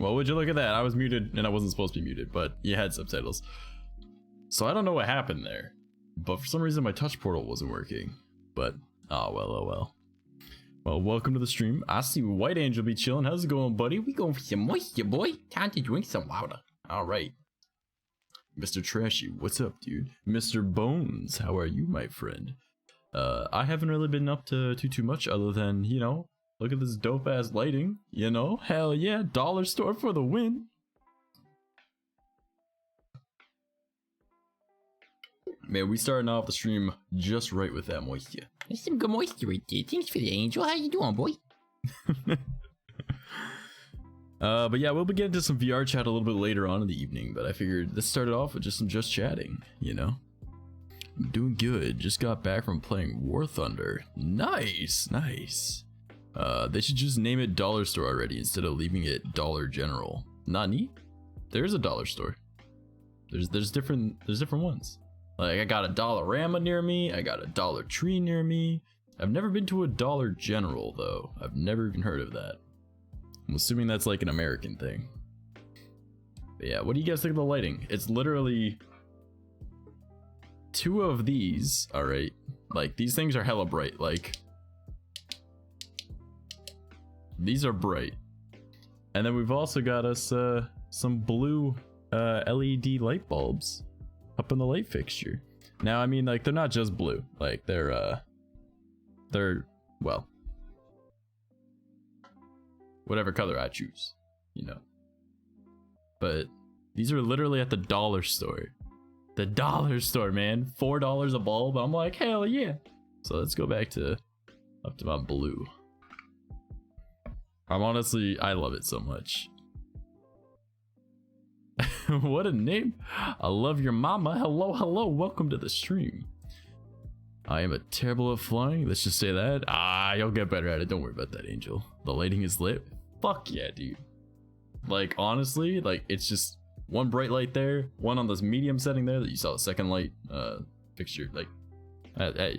Well, would you look at that? I was muted and I wasn't supposed to be muted, but you had subtitles. So I don't know what happened there. But for some reason my touch portal wasn't working. But, oh well. Well, welcome to the stream. I see White Angel be chilling. How's it going, buddy? We going for some moisture, boy. Time to drink some water. Alright. Mr. Trashy, what's up, dude? Mr. Bones, how are you, my friend? I haven't really been up to too much other than, you know, look at this dope ass lighting, you know? Hell yeah, dollar store for the win. Man, we starting off the stream just right with that moisture. There's some good moisture right there. Thanks for the angel. How you doing, boy? But yeah, we'll be getting to some VR chat a little bit later on in the evening, but I figured this started off with just some chatting, you know? I'm doing good. Just got back from playing War Thunder. Nice. They should just name it Dollar Store already instead of leaving it Dollar General. Nani? There's a dollar store. There's different ones. Like, I got a Dollarama near me, I got a Dollar Tree near me. I've never been to a Dollar General though. I've never even heard of that. I'm assuming that's like an American thing. But yeah, what do you guys think of the lighting? It's literally 2 of these, alright? Like, these things are hella bright, like... These are bright. And then we've also got us some blue LED light bulbs up in the light fixture. Now, I mean, like, they're not just blue. Like, they're, well... whatever color I choose, you know. But these are literally at the dollar store. The dollar store, man. $4 a bulb. I'm like, hell yeah. So let's go back to up to my blue. I love it so much. What a name. I love your mama. Hello, welcome to the stream. I am terrible at flying, let's just say that. You'll get better at it, don't worry about that, Angel. The lighting is lit. Fuck yeah, dude. Like, honestly, like, it's just one bright light there, one on this medium setting there that you saw the second light fixture. Like,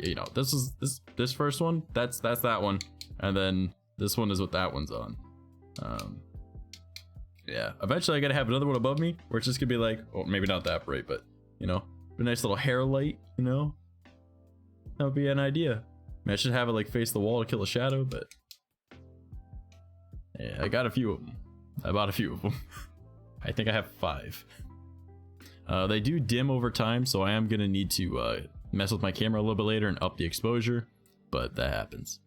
you know, this first one, that's that one, and then this one is what that one's on. Yeah, eventually I gotta have another one above me where it's just gonna be like, well, maybe not that bright, but you know, a nice little hair light, you know. That would be an idea. I mean, I should have it like face the wall to kill a shadow, but yeah, I got a few of them. I bought a few of them. I think I have 5. They do dim over time, so I am gonna need to mess with my camera a little bit later and up the exposure, but that happens.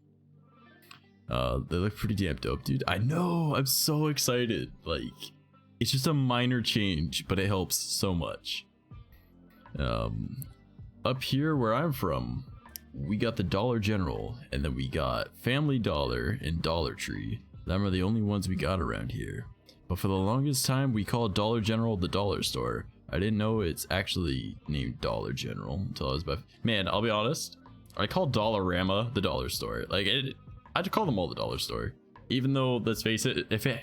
They look pretty damn dope, dude. I know, I'm so excited. Like, it's just a minor change, but it helps so much. Up here where I'm from, we got the Dollar General, and then we got Family Dollar and Dollar Tree. Them are the only ones we got around here. But for the longest time, we called Dollar General the dollar store. I didn't know it's actually named Dollar General until I was about... Man, I'll be honest, I call Dollarama the dollar store. Like, I'd call them all the dollar store. Even though, let's face it, I think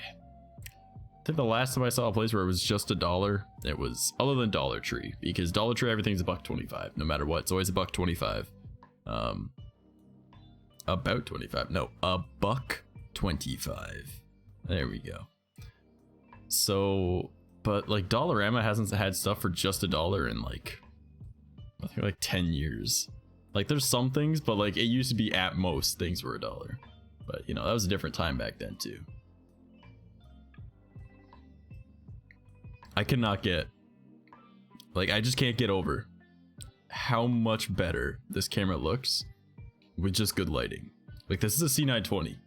the last time I saw a place where it was just $1, it was other than Dollar Tree, because Dollar Tree everything's $1.25 no matter what. It's always $1.25. About 25. No, $1.25. There we go. So, but like Dollarama hasn't had stuff for just $1 in like, I think like 10 years. Like, there's some things, but like it used to be at most things were $1. But you know, that was a different time back then too. I cannot get, like, I just can't get over how much better this camera looks with just good lighting. Like, this is a C920.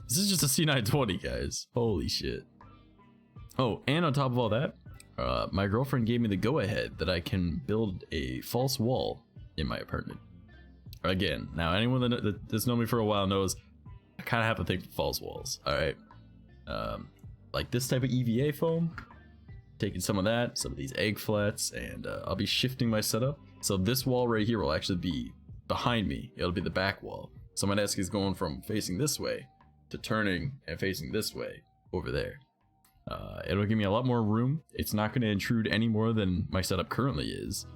This is just a C920, guys. Holy shit. Oh, and on top of all that, my girlfriend gave me the go-ahead that I can build a false wall in my apartment. Again, now anyone that's known me for a while knows I kind of have a thing for false walls, alright? Like this type of EVA foam, taking some of that, some of these egg flats, and I'll be shifting my setup. So this wall right here will actually be behind me. It'll be the back wall. So my desk is going from facing this way to turning and facing this way over there. It'll give me a lot more room. It's not going to intrude any more than my setup currently is,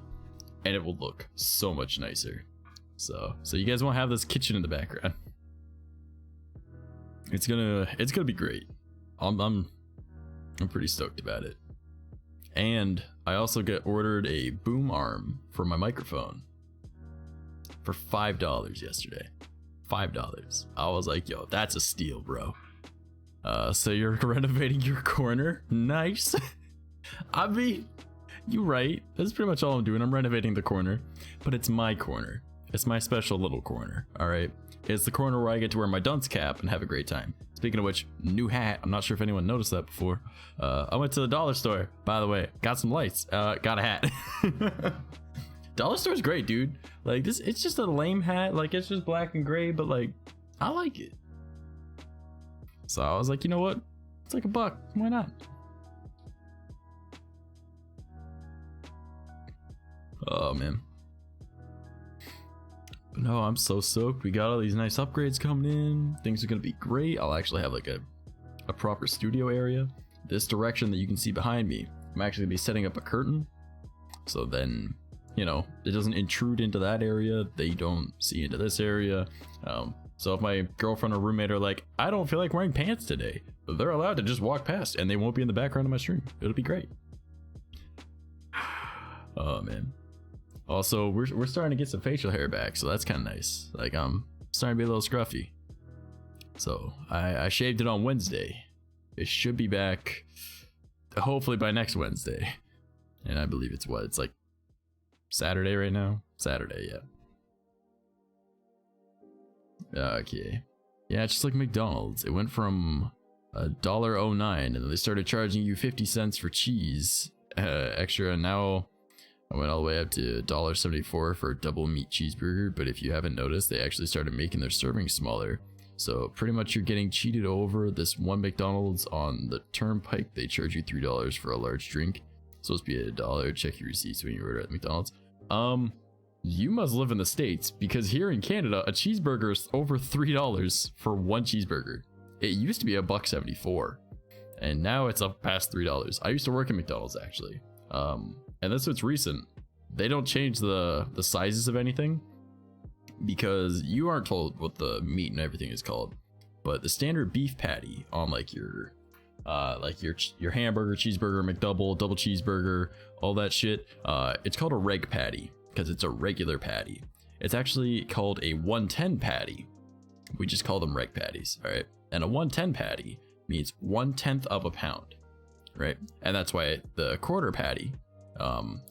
and it will look so much nicer. So you guys won't have this kitchen in the background. It's gonna be great. I'm I'm pretty stoked about it. And I also ordered a boom arm for my microphone for $5 yesterday. $5. I was like, yo, that's a steal, bro. So you're renovating your corner? Nice. I mean, you're right. That's pretty much all I'm doing. I'm renovating the corner, but it's my corner. It's my special little corner. All right. It's the corner where I get to wear my dunce cap and have a great time. Speaking of which, new hat. I'm not sure if anyone noticed that before. I went to the dollar store, by the way. Got some lights. Got a hat. Dollar store's great, dude. Like this, it's just a lame hat. Like it's just black and gray, but like I like it. So I was like, you know what? It's like $1. Why not? Oh man. But no, I'm so stoked. We got all these nice upgrades coming in. Things are gonna be great. I'll actually have like a proper studio area. This direction that you can see behind me, I'm actually gonna be setting up a curtain. So then, you know, it doesn't intrude into that area. They don't see into this area. So if my girlfriend or roommate are like, I don't feel like wearing pants today, they're allowed to just walk past and they won't be in the background of my stream. It'll be great. Oh man. Also, we're starting to get some facial hair back, so that's kind of nice. Like I'm starting to be a little scruffy. So I shaved it on Wednesday. It should be back hopefully by next Wednesday. And I believe it's like Saturday right now? Saturday, yeah. Okay. Yeah, it's just like McDonald's. It went from $1.09 and then they started charging you 50 cents for cheese extra, and now I went all the way up to $1.74 for a double meat cheeseburger. But if you haven't noticed, they actually started making their servings smaller. So pretty much you're getting cheated over. This one McDonald's on the Turnpike, they charge you $3 for a large drink. It's supposed to be $1. Check your receipts when you order at McDonald's. You must live in the States, because here in Canada, a cheeseburger is over $3 for one cheeseburger. It used to be $1.74, and now it's up past $3. I used to work at McDonald's actually. And this what's recent. They don't change the sizes of anything because you aren't told what the meat and everything is called. But the standard beef patty on like your hamburger, cheeseburger, McDouble, double cheeseburger, all that shit, it's called a reg patty because it's a regular patty. It's actually called a 110 patty. We just call them reg patties, all right? And a 110 patty means 1/10 of a pound, right? And that's why the quarter patty,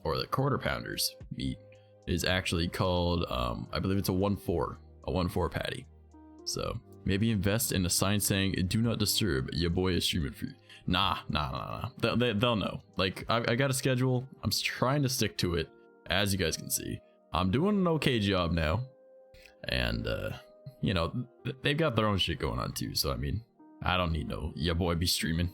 or the quarter pounders meat, is actually called, I believe it's a 1/4 patty. So maybe invest in a sign saying "Do not disturb, your boy is streaming for you." Nah. They'll know. Like I got a schedule. I'm trying to stick to it. As you guys can see, I'm doing an okay job now, and you know, they've got their own shit going on too. So I mean, I don't need no your boy be streaming.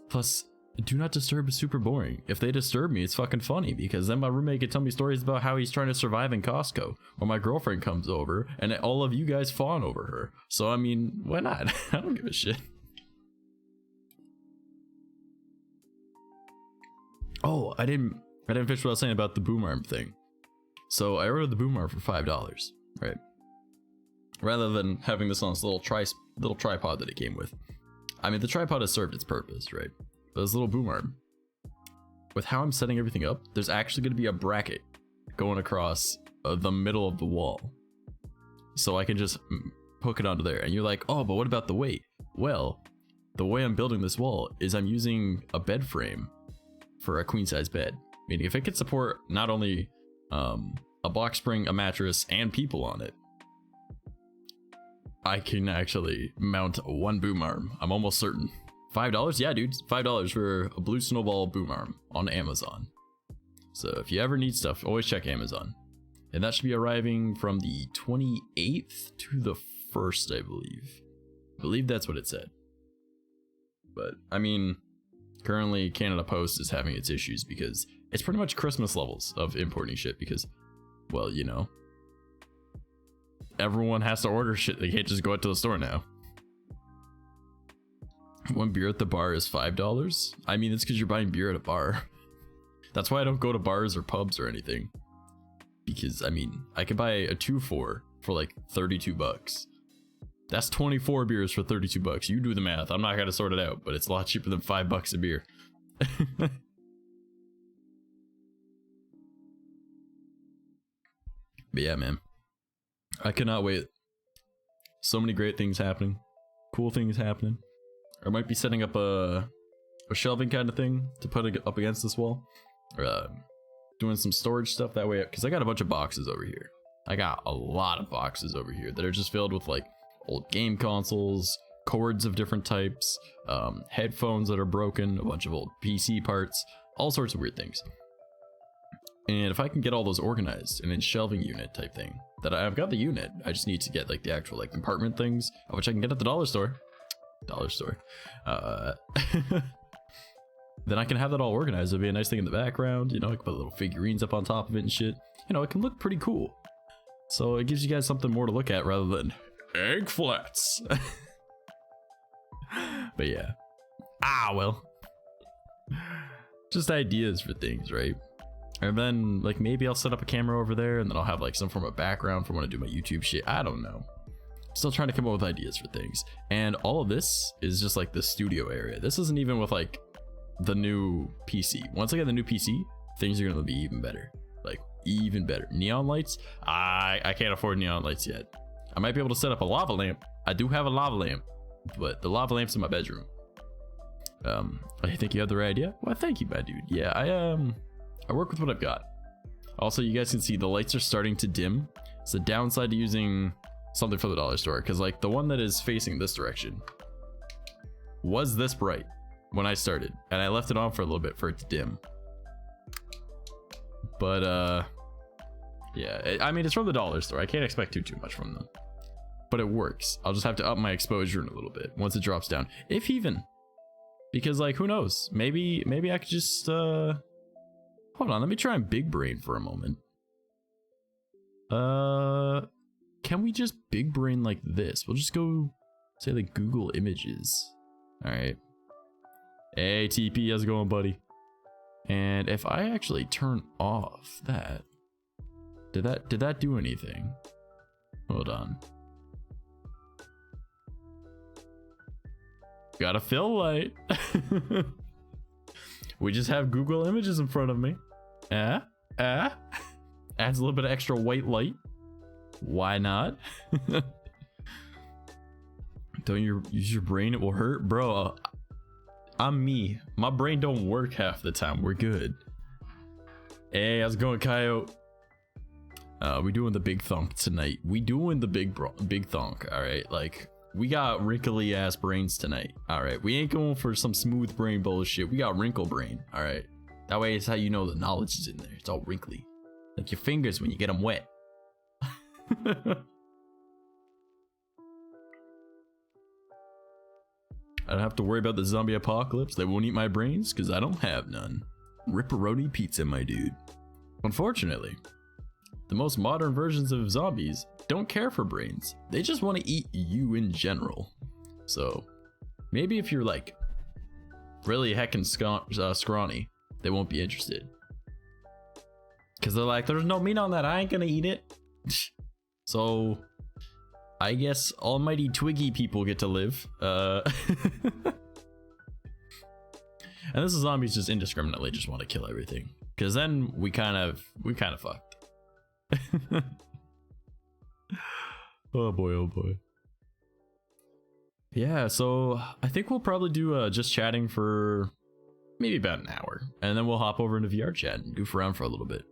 Plus, do not disturb is super boring. If they disturb me, it's fucking funny, because then my roommate can tell me stories about how he's trying to survive in Costco, or my girlfriend comes over and all of you guys fawn over her. So I mean, why not? I don't give a shit. Oh, I didn't finish what I was saying about the boom arm thing. So I ordered the boom arm for $5, right? Rather than having this on this little tripod that it came with. I mean, the tripod has served its purpose, right? But this little boom arm, with how I'm setting everything up, there's actually going to be a bracket going across the middle of the wall. So I can just hook it onto there. And you're like, oh, but what about the weight? Well, the way I'm building this wall is I'm using a bed frame for a queen size bed. Meaning if it could support not only a box spring, a mattress, and people on it, I can actually mount one boom arm. I'm almost certain. $5? Yeah, dude. $5 for a blue snowball boom arm on Amazon. So if you ever need stuff, always check Amazon. And that should be arriving from the 28th to the 1st, I believe. I believe that's what it said. But, I mean, currently Canada Post is having its issues because it's pretty much Christmas levels of importing shit because, well, you know, everyone has to order shit. They can't just go out to the store now. One beer at the bar is $5. I mean, it's because you're buying beer at a bar. That's why I don't go to bars or pubs or anything. Because, I mean, I could buy a 2-4 for like $32. That's 24 beers for 32 bucks. You do the math. I'm not gonna sort it out, but it's a lot cheaper than $5 a beer. But yeah, man, I cannot wait. So many great things happening, cool things happening. I might be setting up a shelving kind of thing to put it up against this wall. Doing some storage stuff that way, because I got a bunch of boxes over here. I got a lot of boxes over here that are just filled with like old game consoles, cords of different types, headphones that are broken, a bunch of old PC parts, all sorts of weird things. And if I can get all those organized in a shelving unit type thing, that I've got the unit, I just need to get like the actual like compartment things, which I can get at the dollar store. Then I can have that all organized. It'll be a nice thing in the background, you know, I can put little figurines up on top of it and shit. You know, it can look pretty cool. So it gives you guys something more to look at rather than egg flats. But yeah. Well. Just ideas for things, right? And then, like, maybe I'll set up a camera over there, and then I'll have, like, some form of background for when I do my YouTube shit. I don't know. Still trying to come up with ideas for things. And all of this is just, like, the studio area. This isn't even with, like, the new PC. Once I get the new PC, things are gonna be even better. Like, even better. Neon lights? I can't afford neon lights yet. I might be able to set up a lava lamp. I do have a lava lamp, but the lava lamp's in my bedroom. I think you have the right idea? Well, thank you, my dude. Yeah, I work with what I've got. Also, you guys can see the lights are starting to dim. It's the downside to using something from the dollar store, because like the one that is facing this direction was this bright when I started, and I left it on for a little bit for it to dim. But yeah, I mean, it's from the dollar store. I can't expect too much from them, but it works. I'll just have to up my exposure in a little bit once it drops down, if even, because like who knows, maybe I could just hold on, let me try and big brain for a moment. Can we just big brain like this? We'll just go say like Google Images. All right. Hey TP, how's it going, buddy? And if I actually turn off that, did that do anything? Hold on. Got a fill light. We just have Google Images in front of me. Adds a little bit of extra white light. Why not? Don't use your brain, it will hurt, bro. I'm me. My brain don't work half the time. We're good. Hey, how's it going, Coyote? We doing the big thunk tonight. We doing the big thunk. All right, like we got wrinkly ass brains tonight. All right, we ain't going for some smooth brain bullshit. We got wrinkle brain. All right, that way it's how you know the knowledge is in there. It's all wrinkly, like your fingers when you get them wet. I don't have to worry about the zombie apocalypse. They won't eat my brains because I don't have none. Ripperoni pizza, my dude. Unfortunately, the most modern versions of zombies don't care for brains. They just want to eat you in general. So maybe if you're like really heckin' scrawny, they won't be interested. Because they're like, there's no meat on that. I ain't gonna eat it. So I guess almighty Twiggy people get to live. And this is zombies just indiscriminately just want to kill everything. Because then we kind of fucked. Oh boy. Yeah, so I think we'll probably do just chatting for maybe about an hour. And then we'll hop over into VR chat and goof around for a little bit.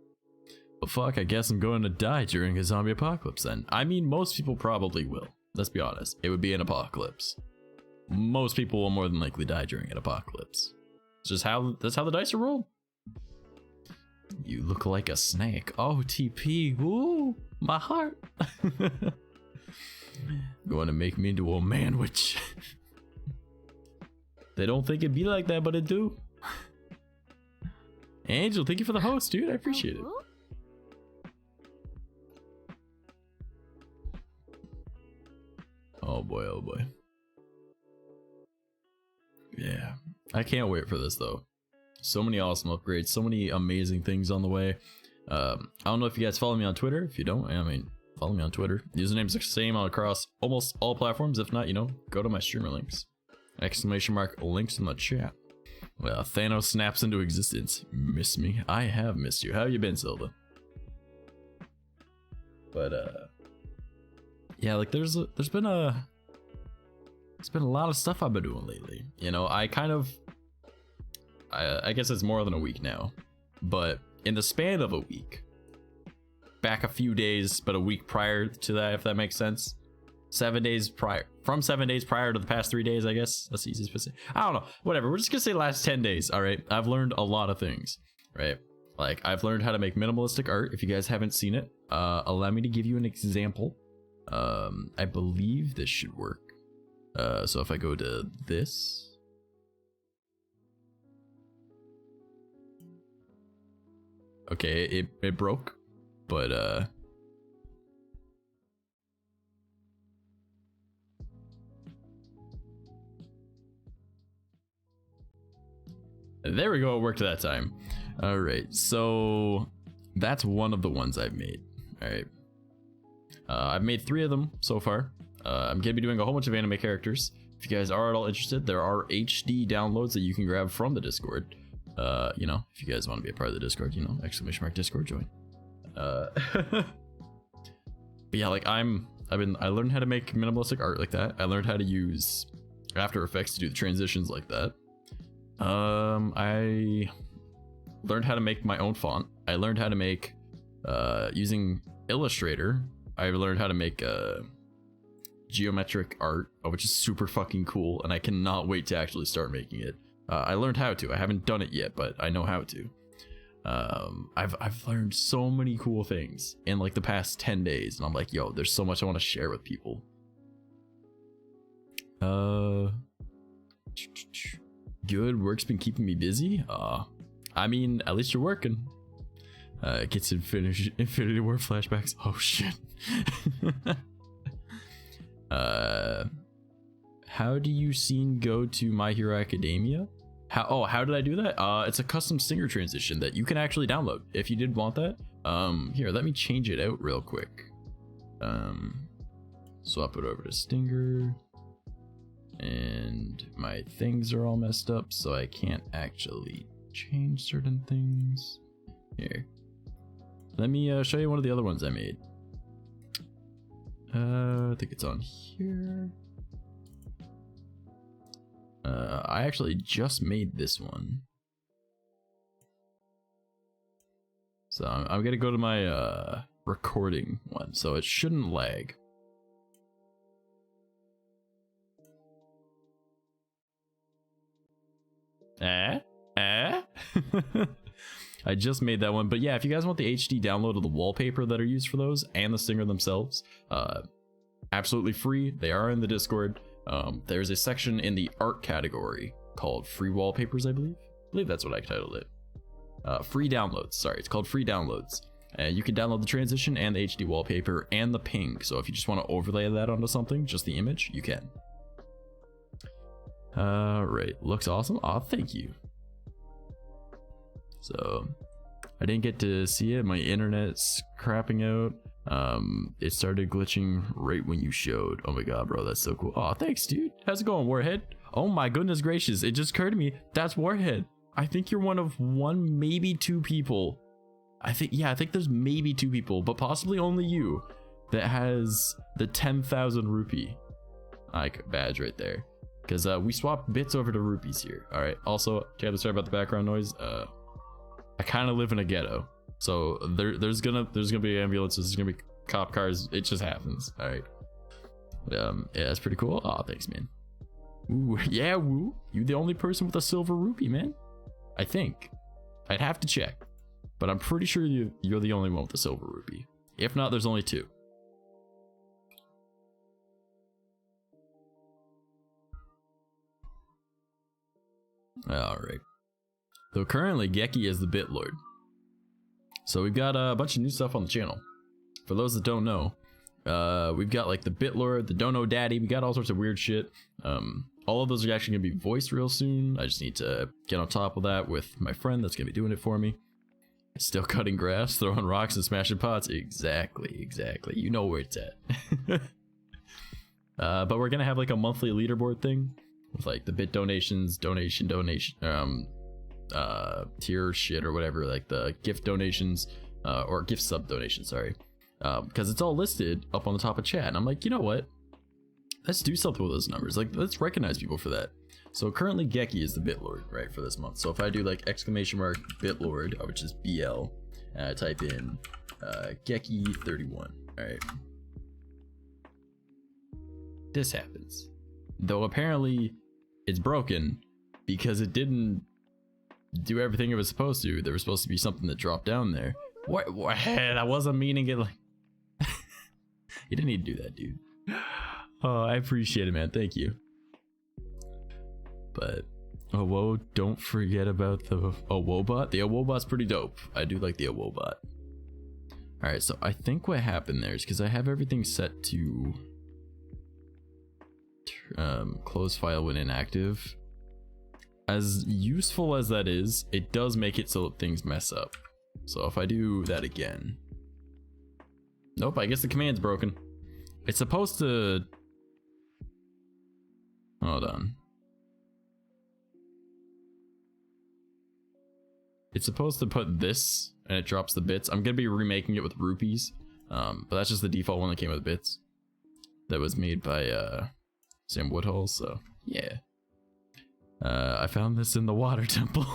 But fuck, I guess I'm going to die during a zombie apocalypse then. I mean, most people probably will. Let's be honest. It would be an apocalypse. Most people will more than likely die during an apocalypse. It's just that's how the dice are rolled. You look like a snake. Oh, TP. Ooh, my heart. Going to make me into a manwich. They don't think it'd be like that, but it do. Angel, thank you for the host, dude. I appreciate it. Oh boy. Yeah, I can't wait for this though. So many awesome upgrades, so many amazing things on the way. I don't know if you guys follow me on Twitter. If you don't, I mean, follow me on Twitter. Username's the same across almost all platforms. If not, you know, go to my streamer links. Exclamation mark links in the chat. Well, Thanos snaps into existence. Miss me? I have missed you. How you been, Silva? But yeah, like there's been a lot of stuff I've been doing lately. You know, I guess it's more than a week now, but in the span of a week, back a few days, but a week prior to that, if that makes sense. 7 days prior, from 7 days prior to the past 3 days, I guess that's the easiest to say. I don't know, whatever. We're just gonna say last 10 days. All right, I've learned a lot of things, right? Like I've learned how to make minimalistic art. If you guys haven't seen it, allow me to give you an example. I believe this should work. So if I go to this, okay, it broke, but there we go, it worked that time. All right, so that's one of the ones I've made. All right, I've made 3 of them so far. I'm gonna be doing a whole bunch of anime characters. If you guys are at all interested, there are HD downloads that you can grab from the Discord. You know, if you guys want to be a part of the Discord, you know, exclamation mark Discord join. But yeah, like I learned how to make minimalistic art like that. I learned how to use After Effects to do the transitions like that. I learned how to make my own font. I learned how to make using Illustrator. I learned how to make geometric art, which is super fucking cool, and I cannot wait to actually start making it. I learned how to. I haven't done it yet, but I know how to. I've learned so many cool things in like the past 10 days, and I'm like, yo, there's so much I want to share with people. Good work's been keeping me busy. I mean, at least you're working. Gets Infinity War flashbacks. Oh shit. How do you scene go to My Hero Academia? How did I do that? It's a custom stinger transition that you can actually download if you did want that. Here, let me change it out real quick. Swap it over to stinger. And my things are all messed up, so I can't actually change certain things. Here, let me show you one of the other ones I made. I think it's on here. I actually just made this one, so I'm gonna go to my recording one, so it shouldn't lag. I just made that one, but yeah, if you guys want the HD download of the wallpaper that are used for those and the stinger themselves, absolutely free. They are in the Discord. There's a section in the art category called free wallpapers, I believe that's what I titled it. Free downloads, sorry, it's called free downloads. And you can download the transition and the HD wallpaper and the ping, so if you just want to overlay that onto something, just the image, you can. Right, looks awesome. Aw, thank you. So I didn't get to see it. My internet's crapping out. It started glitching right when you showed. Oh my god, bro, that's so cool. Aw, thanks, dude. How's it going, Warhead? Oh my goodness gracious, it just occurred to me, that's Warhead. I think you're one of one, maybe 2 people. I think there's maybe 2 people, but possibly only you, that has the 10,000 rupee like badge right there. Because we swapped bits over to rupees here. All right. Also, sorry about the background noise. I kind of live in a ghetto, so there's gonna be ambulances. There's gonna be cop cars. It just happens. All right. Yeah, that's pretty cool. Oh, thanks, man. Ooh, yeah, woo. You the only person with a silver rupee, man. I think. I'd have to check, but I'm pretty sure you're the only one with a silver rupee. If not, there's only 2. Alright. So currently, Geki is the Bit Lord. So we've got a bunch of new stuff on the channel. For those that don't know, we've got like the Bit Lord, the Dono Daddy, we got all sorts of weird shit. All of those are actually going to be voiced real soon. I just need to get on top of that with my friend that's going to be doing it for me. Still cutting grass, throwing rocks and smashing pots. Exactly. You know where it's at. But we're gonna have like a monthly leaderboard thing with like the bit donations, donation, tier shit or whatever, like the gift donations, or gift sub donations, sorry. Because it's all listed up on the top of chat. And I'm like, you know what? Let's do something with those numbers. Like, let's recognize people for that. So currently Geki is the Bitlord, right, for this month. So if I do like exclamation mark Bitlord, which is BL, and I type in Geki31, all right. This happens. Though apparently it's broken because it didn't do everything it was supposed to. There was supposed to be something that dropped down there. What? I wasn't meaning it like... You didn't need to do that, dude. Oh, I appreciate it, man. Thank you. But, oh, whoa, don't forget about the Awobot. The Awobot's pretty dope. I do like the Awobot. Alright, so I think what happened there is because I have everything set to close file when inactive. As useful as that is, it does make it so that things mess up. So if I do that again... Nope, I guess the command's broken. It's supposed to... Hold on. It's supposed to put this, and it drops the bits. I'm gonna be remaking it with rupees, but that's just the default one that came with bits. That was made by Sam Woodhull, so yeah. I found this in the water temple.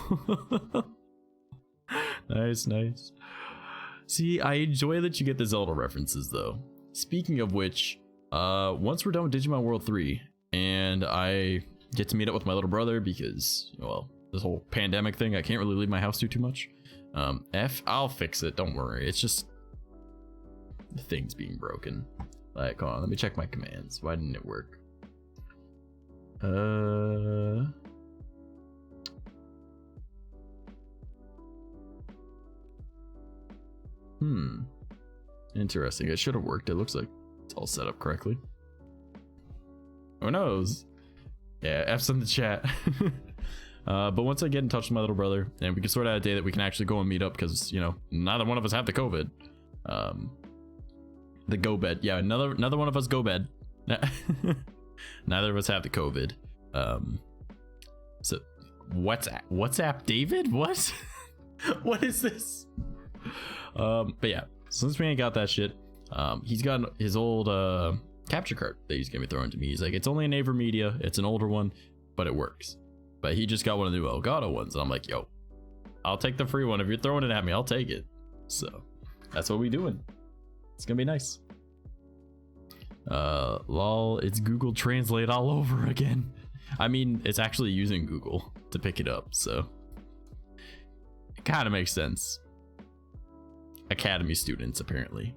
Nice. See, I enjoy that you get the Zelda references, though. Speaking of which, once we're done with Digimon World 3, and I get to meet up with my little brother because, well, this whole pandemic thing, I can't really leave my house too much. I'll fix it, don't worry. It's just the thing's being broken. Like, hold on, let me check my commands. Why didn't it work? Interesting. It should have worked. It looks like it's all set up correctly. Who knows? Yeah, F's in the chat. But once I get in touch with my little brother, and we can sort out a day that we can actually go and meet up, because, you know, neither one of us have the COVID. The go bed. Yeah, another one of us go bed. Neither of us have the COVID. So WhatsApp David? What? What is this? But yeah, since we ain't got that shit, he's got his old capture card that he's gonna be throwing to me. He's like, it's only an Avermedia, it's an older one, but it works. But he just got one of the new Elgato ones, and I'm like, yo, I'll take the free one. If you're throwing it at me, I'll take it. So that's what we doing. It's gonna be nice. Lol, it's Google Translate all over again. I mean, it's actually using Google to pick it up, so it kind of makes sense. Academy students, apparently.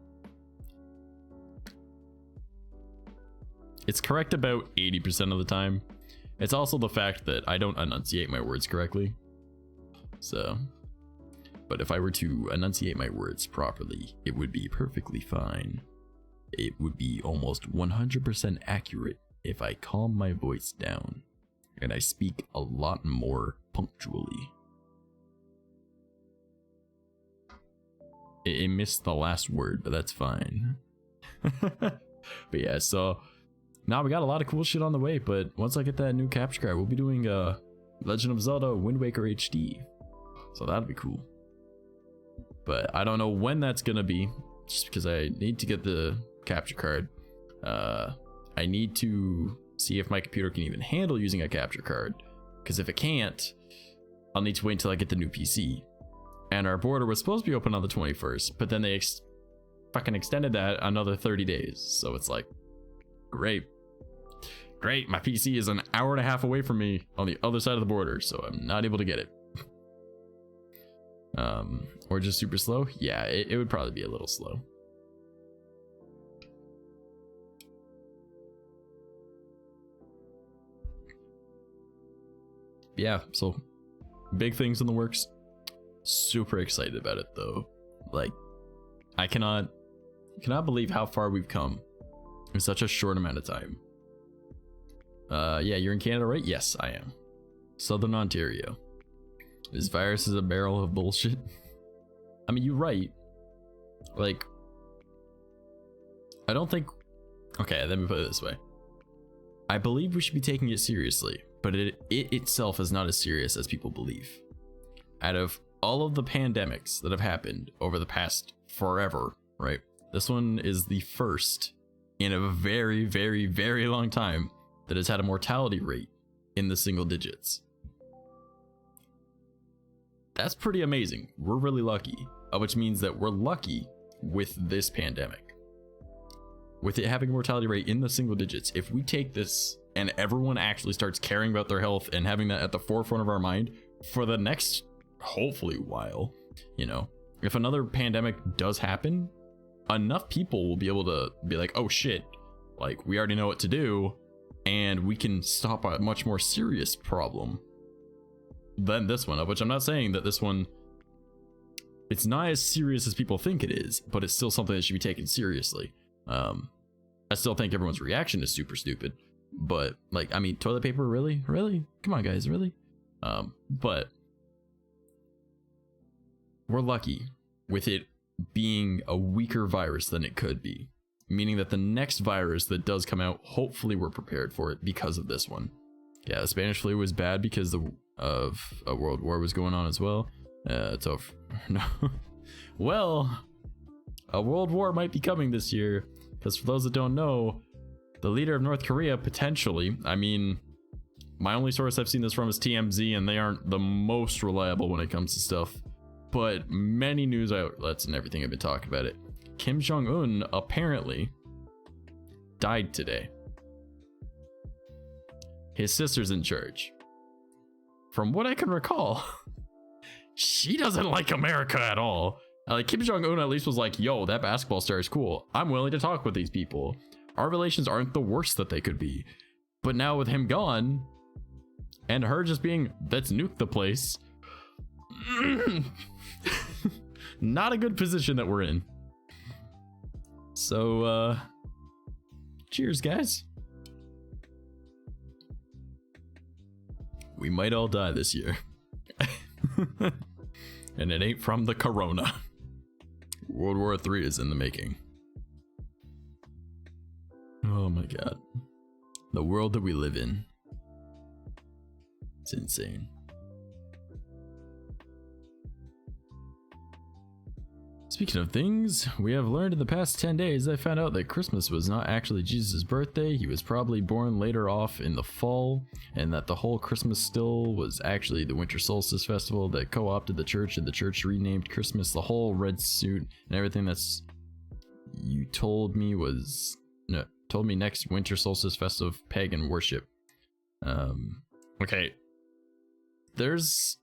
It's correct about 80% of the time. It's also the fact that I don't enunciate my words correctly. So, but if I were to enunciate my words properly, it would be perfectly fine. It would be almost 100% accurate if I calm my voice down and I speak a lot more punctually. It missed the last word, but that's fine. But yeah, so now we got a lot of cool shit on the way, but once I get that new capture card, we'll be doing Legend of Zelda Wind Waker HD. So that'll be cool. But I don't know when that's gonna be, just because I need to get the capture card. I need to see if my computer can even handle using a capture card, because if it can't, I'll need to wait until I get the new PC. And our border was supposed to be open on the 21st, but then they fucking extended that another 30 days. So it's like, great, my PC is an hour and a half away from me on the other side of the border, so I'm not able to get it. Or just super slow. Yeah, it would probably be a little slow. Yeah, so big things in the works. Super excited about it though. Like, I cannot believe how far we've come in such a short amount of time. Yeah, you're in Canada, right? Yes, I am. Southern Ontario. This virus is a barrel of bullshit. I mean, you're right. Like, I don't think, okay, let me put it this way. I believe we should be taking it seriously, but it itself is not as serious as people believe. Out of all of the pandemics that have happened over the past forever, right? This one is the first in a very, very, very long time that has had a mortality rate in the single digits. That's pretty amazing. We're really lucky, which means that we're lucky with this pandemic. With it having a mortality rate in the single digits, if we take this and everyone actually starts caring about their health and having that at the forefront of our mind for the next, hopefully, while, you know, if another pandemic does happen, enough people will be able to be like, oh shit, like we already know what to do, and we can stop a much more serious problem than this one, of which I'm not saying that this one, it's not as serious as people think it is, but it's still something that should be taken seriously. I still think everyone's reaction is super stupid, but like, I mean, toilet paper, really? Come on, guys, really? But we're lucky with it being a weaker virus than it could be, meaning that the next virus that does come out, hopefully we're prepared for it because of this one. Yeah, the Spanish flu was bad because of a world war was going on as well. So no, well, a world war might be coming this year, because for those that don't know, the leader of North Korea potentially, I mean, my only source I've seen this from is TMZ, and they aren't the most reliable when it comes to stuff, but many news outlets and everything have been talking about it. Kim Jong-un apparently died today. His sister's in charge. From what I can recall, she doesn't like America at all. Like, Kim Jong-un at least was like, yo, that basketball star is cool. I'm willing to talk with these people. Our relations aren't the worst that they could be. But now with him gone, and her just being, let's nuke the place, not a good position that we're in. So, cheers, guys. We might all die this year. And it ain't from the corona. World War III is in the making. Oh my god. The world that we live in. It's insane. Speaking of things, we have learned in the past 10 days, I found out that Christmas was not actually Jesus' birthday. He was probably born later off in the fall, and that the whole Christmas still was actually the Winter Solstice Festival that co-opted the church, and the church renamed Christmas the whole red suit and everything. That's, you told me was, no, told me next Winter Solstice Festival of pagan worship. Okay. There's,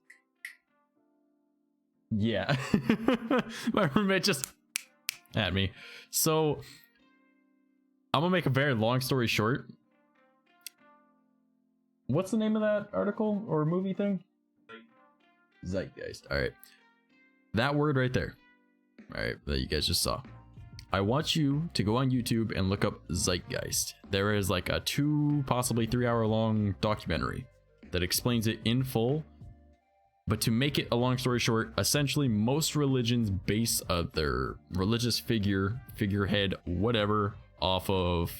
yeah. My roommate just at me. So I'm gonna make a very long story short. What's the name of that article or movie thing? Zeitgeist. All right, that word right there, all right, that you guys just saw. I want you to go on YouTube and look up Zeitgeist. There is like a 2, possibly 3 hour long documentary that explains it in full. But to make it a long story short, essentially most religions base their religious figurehead, whatever, off of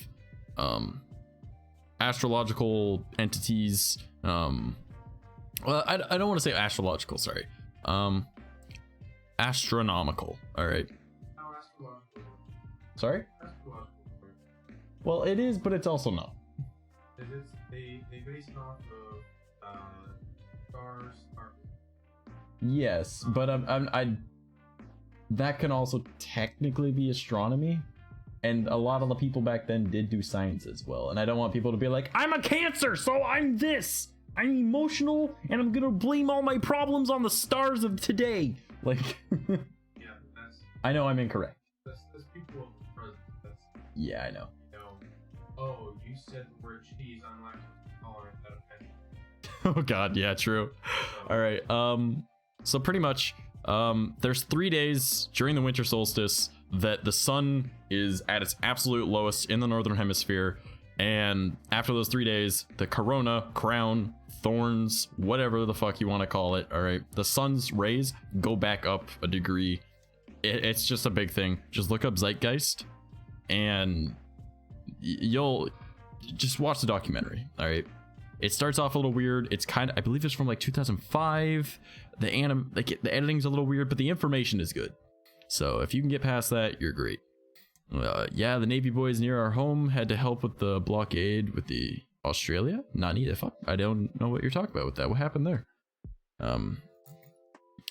astrological entities. Well, I don't want to say astrological, sorry. Astronomical, all right. Sorry? Well, it is, but it's also not. It is, they base it off of stars. Yes, but I that can also technically be astronomy, and a lot of the people back then did do science as well. And I don't want people to be like, I'm a Cancer, so I'm this. I'm emotional, and I'm gonna blame all my problems on the stars of today. Like, yeah, that's. I know I'm incorrect. That's people of the present. That's. Yeah, I know. You know, oh, you said the word cheese. I'm like, tolerant that offense. Oh God, yeah, true. All right, so pretty much, there's 3 days during the winter solstice that the sun is at its absolute lowest in the northern hemisphere, and after those 3 days, the corona, crown, thorns, whatever the fuck you want to call it, all right, the sun's rays go back up a degree, it's just a big thing. Just look up Zeitgeist, and you'll just watch the documentary. All right. It starts off a little weird. It's kind of, I believe it's from like 2005. The editing's a little weird, but the information is good. So if you can get past that, you're great. Yeah, the Navy boys near our home had to help with the blockade with the Australia. Not needed. Fuck, I don't know what you're talking about with that. What happened there? I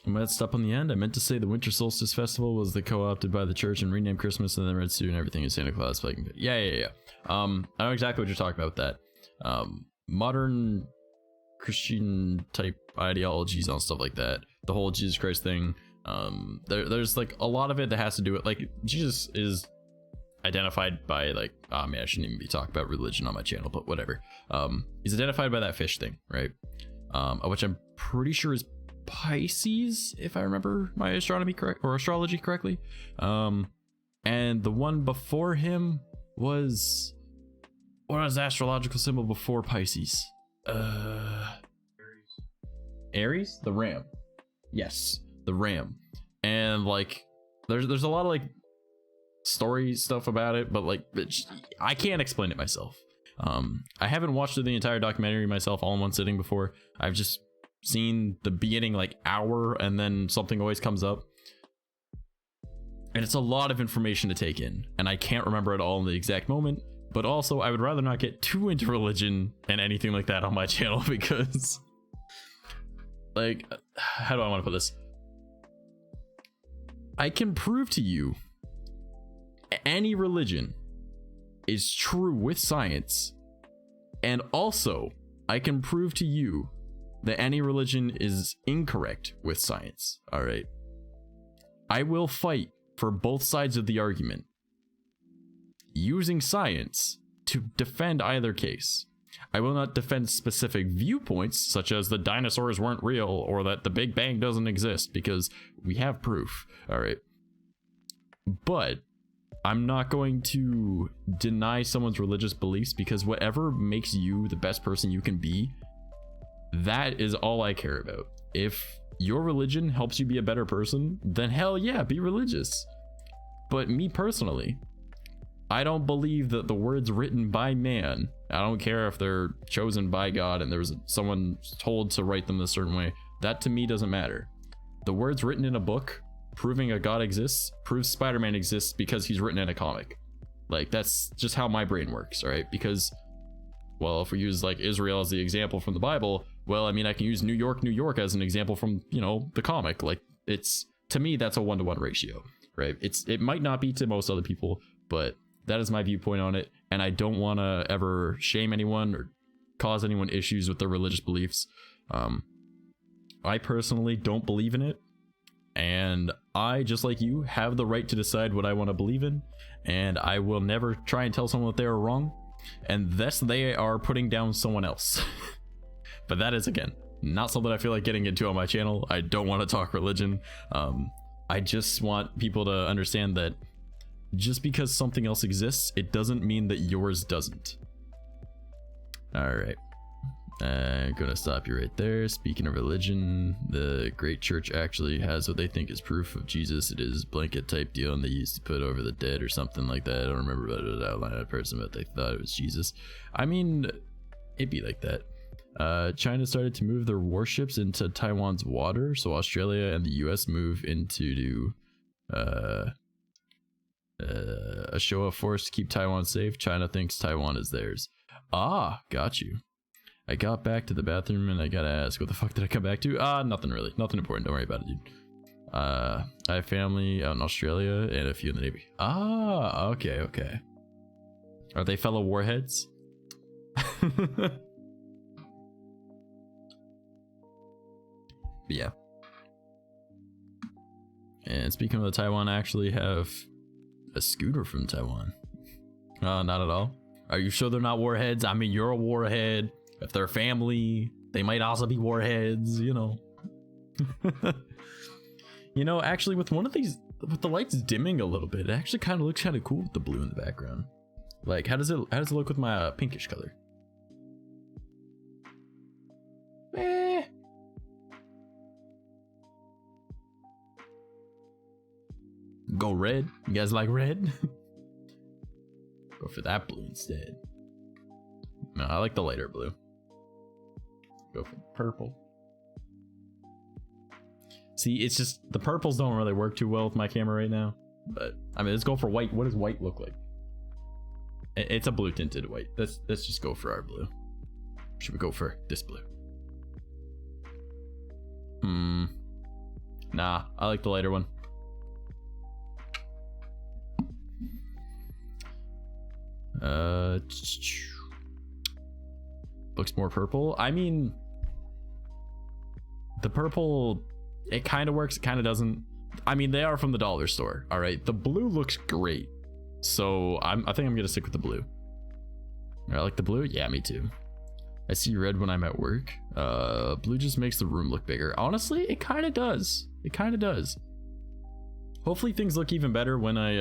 messed up on the end. I meant to say the Winter Solstice Festival was the co-opted by the church and renamed Christmas, and then Red Suit and everything is Santa Claus. Like, yeah. I know exactly what you're talking about with that. Modern Christian type ideologies on stuff like that. The whole Jesus Christ thing. There's like a lot of it that has to do with, like, Jesus is identified by, like, oh man, I shouldn't even be talking about religion on my channel, but whatever. He's identified by that fish thing, right? Which I'm pretty sure is Pisces, if I remember my astrology correctly. And the one before him was, what was the astrological symbol before Pisces? Aries? The ram. Yes, the ram. And like there's a lot of like story stuff about it, but like I can't explain it myself. I haven't watched the entire documentary myself all in one sitting before. I've just seen the beginning like hour, and then something always comes up, and it's a lot of information to take in, and I can't remember it all in the exact moment. But also, I would rather not get too into religion and anything like that on my channel, because like, how do I want to put this? I can prove to you any religion is true with science, and also I can prove to you that any religion is incorrect with science. All right. I will fight for both sides of the argument, using science to defend either case. I will not defend specific viewpoints, such as the dinosaurs weren't real or that the Big Bang doesn't exist, because we have proof. All right. But I'm not going to deny someone's religious beliefs, because whatever makes you the best person you can be, that is all I care about. If your religion helps you be a better person, then hell yeah, be religious. But me personally, I don't believe that the words written by man, I don't care if they're chosen by God and there was someone told to write them a certain way, that to me doesn't matter. The words written in a book proving a God exists proves Spider-Man exists because he's written in a comic. Like, that's just how my brain works, right? Because, well, if we use like Israel as the example from the Bible, well, I mean, I can use New York as an example from, you know, the comic. Like, it's, to me, that's a 1-to-1 ratio, right? It might not be to most other people, but that is my viewpoint on it, and I don't want to ever shame anyone or cause anyone issues with their religious beliefs. I personally don't believe in it, and I, just like you, have the right to decide what I want to believe in, and I will never try and tell someone that they are wrong, and thus they are putting down someone else. But that is, again, not something I feel like getting into on my channel. I don't want to talk religion. I just want people to understand that just because something else exists, it doesn't mean that yours doesn't. All right. I'm gonna stop you right there. Speaking of religion, the great church actually has what they think is proof of Jesus. It is blanket type deal, and they used to put over the dead or something like that. I don't remember what it outlined that person, but they thought it was Jesus. I mean, it'd be like that. China started to move their warships into Taiwan's water, so Australia and the US move into a show of force to keep Taiwan safe. China thinks Taiwan is theirs. Ah, got you. I got back to the bathroom and I gotta ask, what the fuck did I come back to? Nothing really. Nothing important. Don't worry about it, dude. I have family out in Australia and a few in the Navy. Ah, okay. Are they fellow warheads? Yeah. And speaking of the Taiwan, I actually have a scooter from Taiwan. Not at all. Are you sure they're not warheads? I mean, you're a warhead. If they're family, they might also be warheads, you know. You know, actually, with one of these, with the lights dimming a little bit, it actually kind of looks kind of cool with the blue in the background. Like, how does it look with my pinkish color? go red. You guys like red? Go for that blue instead. No, I like the lighter blue. Go for purple. See, it's just the purples don't really work too well with my camera right now. But I mean, let's go for white. What does white look like? It's a blue tinted white. Let's just go for our blue. Should we go for this blue? Nah, I like the lighter one. Looks more purple. I mean, the purple, it kind of works, it kind of doesn't. I mean, they are from the dollar store. All right, the blue looks great, so I think I'm gonna stick with the blue. I like the blue. Yeah, me too. I see red when I'm at work. Blue just makes the room look bigger. Honestly, it kind of does. It kind of does. Hopefully things look even better when I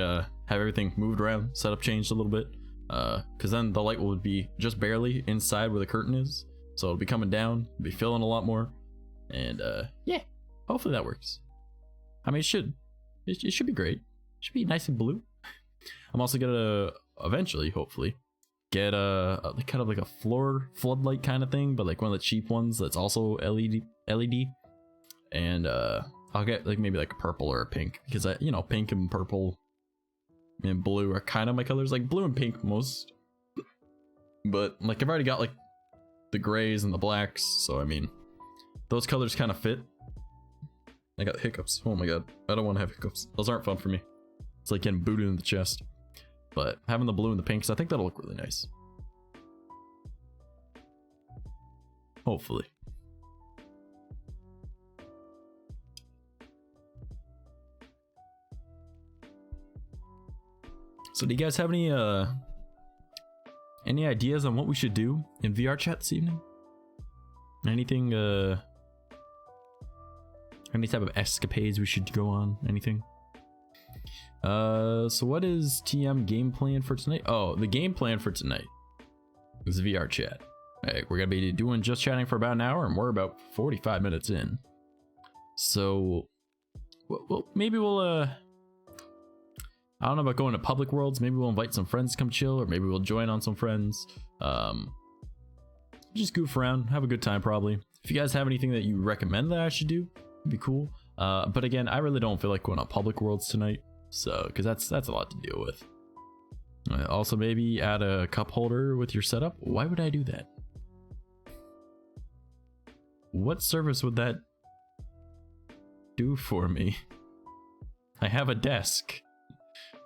have everything moved around, setup changed a little bit. Because then the light will be just barely inside where the curtain is, so it'll be coming down, be filling a lot more, and yeah, hopefully that works. I mean, it should be great. It should be nice and blue. I'm also gonna eventually, hopefully, get a kind of like a floor floodlight kind of thing, but like one of the cheap ones that's also LED, and I'll get like maybe like a purple or a pink, because you know, pink and purple and blue are kind of my colors, like blue and pink most, but like I've already got like the grays and the blacks, so I mean those colors kind of fit. I got hiccups. Oh my god, I don't want to have hiccups. Those aren't fun for me. It's like getting booted in the chest. But having the blue and the pinks, I think that'll look really nice. Hopefully. So do you guys have any ideas on what we should do in VR chat this evening? Anything any type of escapades we should go on? Anything? So what is TM game plan for tonight? Oh, the game plan for tonight is VR chat. Hey, we're gonna be doing just chatting for about an hour, and we're about 45 minutes in. So, well, maybe we'll I don't know about going to public worlds. Maybe we'll invite some friends to come chill, or maybe we'll join on some friends. Just goof around, have a good time probably. If you guys have anything that you recommend that I should do, it'd be cool. But again, I really don't feel like going on public worlds tonight. So, because that's a lot to deal with. Also, maybe add a cup holder with your setup. Why would I do that? What service would that do for me? I have a desk.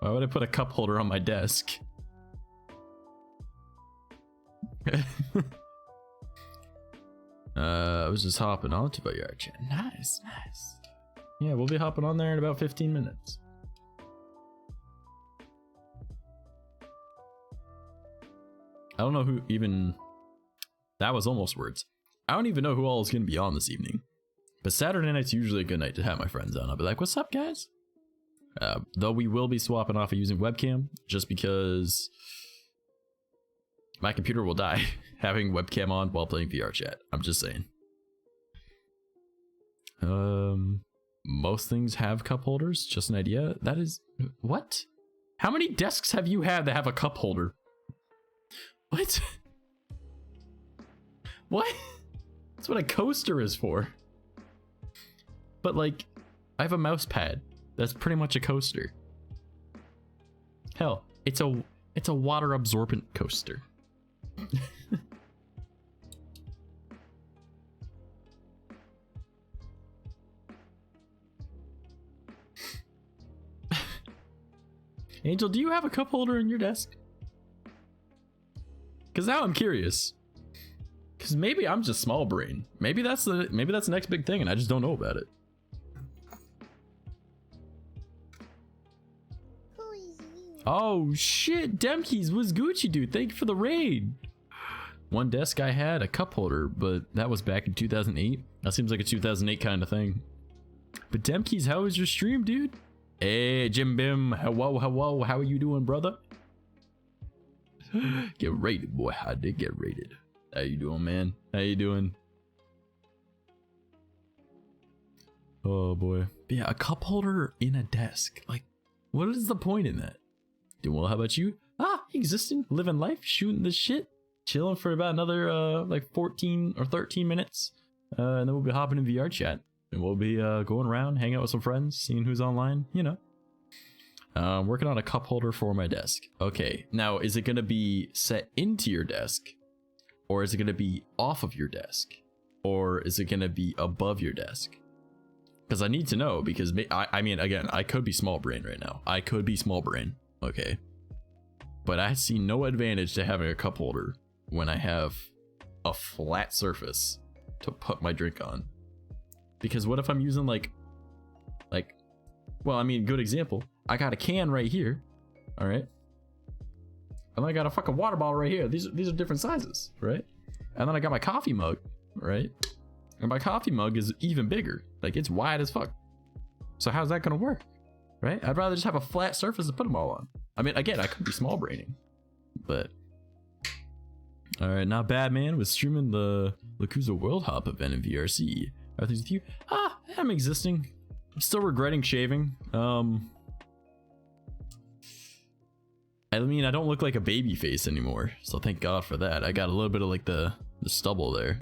Why would I put a cup holder on my desk? I was just hopping on to your chat. Nice, nice. Yeah, we'll be hopping on there in about 15 minutes. I don't know who even... That was almost words. I don't even know who all is going to be on this evening. But Saturday night's usually a good night to have my friends on. I'll be like, what's up, guys? Though we will be swapping off of using webcam, just because my computer will die having webcam on while playing VR chat. I'm just saying. Most things have cup holders. Just an idea. That is... What? How many desks have you had that have a cup holder? What? What? That's what a coaster is for. But like, I have a mouse pad. That's pretty much a coaster. Hell, it's a water absorbent coaster. Angel, do you have a cup holder in your desk? Because now I'm curious. Because maybe I'm just small brain. Maybe that's the next big thing, and I just don't know about it. Oh shit, Demkeys, what's Gucci dude? Thank you for the raid. One desk I had, a cup holder, but that was back in 2008. That seems like a 2008 kind of thing. But Demkeys, how was your stream, dude? Hey, Jim Bim, hello, hello, how are you doing, brother? Get rated, boy. I did get rated. How you doing, man? How you doing? Oh boy. But yeah, a cup holder in a desk. Like, What is the point in that? Doing well, how about you? Existing, living life, shooting this shit, chilling for about another like 14 or 13 minutes. And then we'll be hopping in VR chat. And we'll be going around, hanging out with some friends, seeing who's online, you know. Working on a cup holder for my desk. Okay, now is it going to be set into your desk? Or is it going to be off of your desk? Or is it going to be above your desk? Because I need to know, because I mean, again, I could be small brain right now. I could be small brain, okay? But I see no advantage to having a cup holder when I have a flat surface to put my drink on. Because what if I'm using like, well, I mean, good example. I got a can right here, all right? And then I got a fucking water bottle right here. These are different sizes, right? And then I got my coffee mug, right? And my coffee mug is even bigger. Like, it's wide as fuck. So how's that gonna work, right? I'd rather just have a flat surface to put them all on. I mean, again, I could be small braining, but... All right, not bad, man. Was streaming the Yakuza World Hop event in VRC. Are things with you? I'm existing. I'm still regretting shaving. I mean, I don't look like a baby face anymore, so thank God for that. I got a little bit of like the stubble there.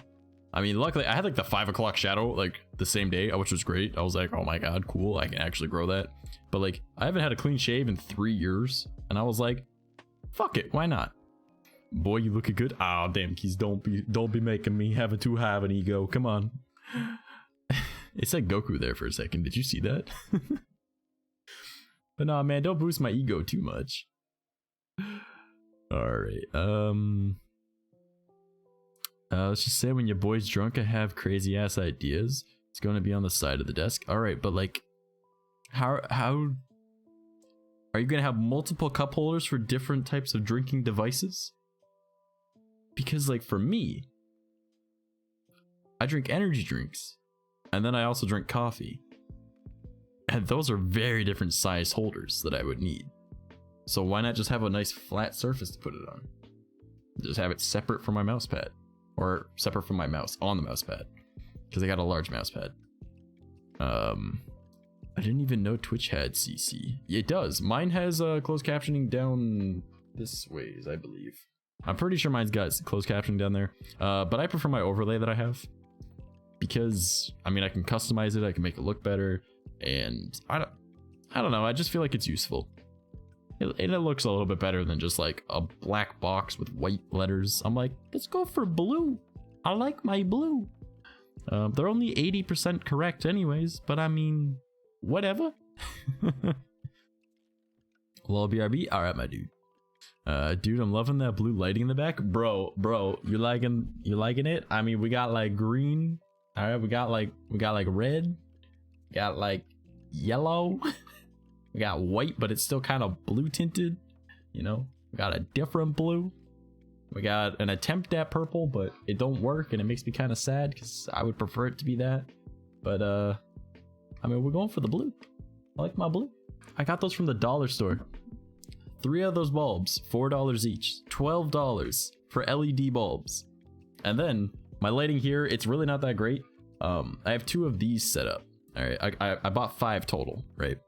I mean, luckily I had like the 5 o'clock shadow like the same day, which was great. I was like, oh my God, cool. I can actually grow that. But like, I haven't had a clean shave in 3 years, and I was like, fuck it, why not? Boy, you looking good. Oh, damn, Keys, don't be making me having too high of an ego. Come on. It said Goku there for a second. Did you see that? But nah, man, don't boost my ego too much. All right. Let's just say when your boy's drunk and have crazy ass ideas, it's going to be on the side of the desk. All right, but like, how are you going to have multiple cup holders for different types of drinking devices? Because like for me, I drink energy drinks, and then I also drink coffee, and those are very different size holders that I would need. So why not just have a nice flat surface to put it on? Just have it separate from my mouse pad, or separate from my mouse on the mouse pad, because I got a large mouse pad. I didn't even know Twitch had CC. It does. Mine has closed captioning down this ways, I believe. I'm pretty sure mine's got closed captioning down there. But I prefer my overlay that I have, because I mean, I can customize it, I can make it look better, and I don't know, I just feel like it's useful. It looks a little bit better than just like a black box with white letters. I'm like, let's go for blue. I like my blue. They're only 80% correct anyways, but I mean, whatever. Lol BRB. All right, my dude. Dude, I'm loving that blue lighting in the back. Bro, you liking it? I mean, we got like green. All right, we got like red. Got like yellow. We got white, but it's still kind of blue tinted. You know, we got a different blue. We got an attempt at purple, but it don't work, and it makes me kind of sad because I would prefer it to be that. But I mean, we're going for the blue. I like my blue. I got those from the dollar store. 3 of those bulbs, $4 each, $12 for LED bulbs. And then my lighting here, it's really not that great. I have 2 of these set up. All right, I bought 5 total, right?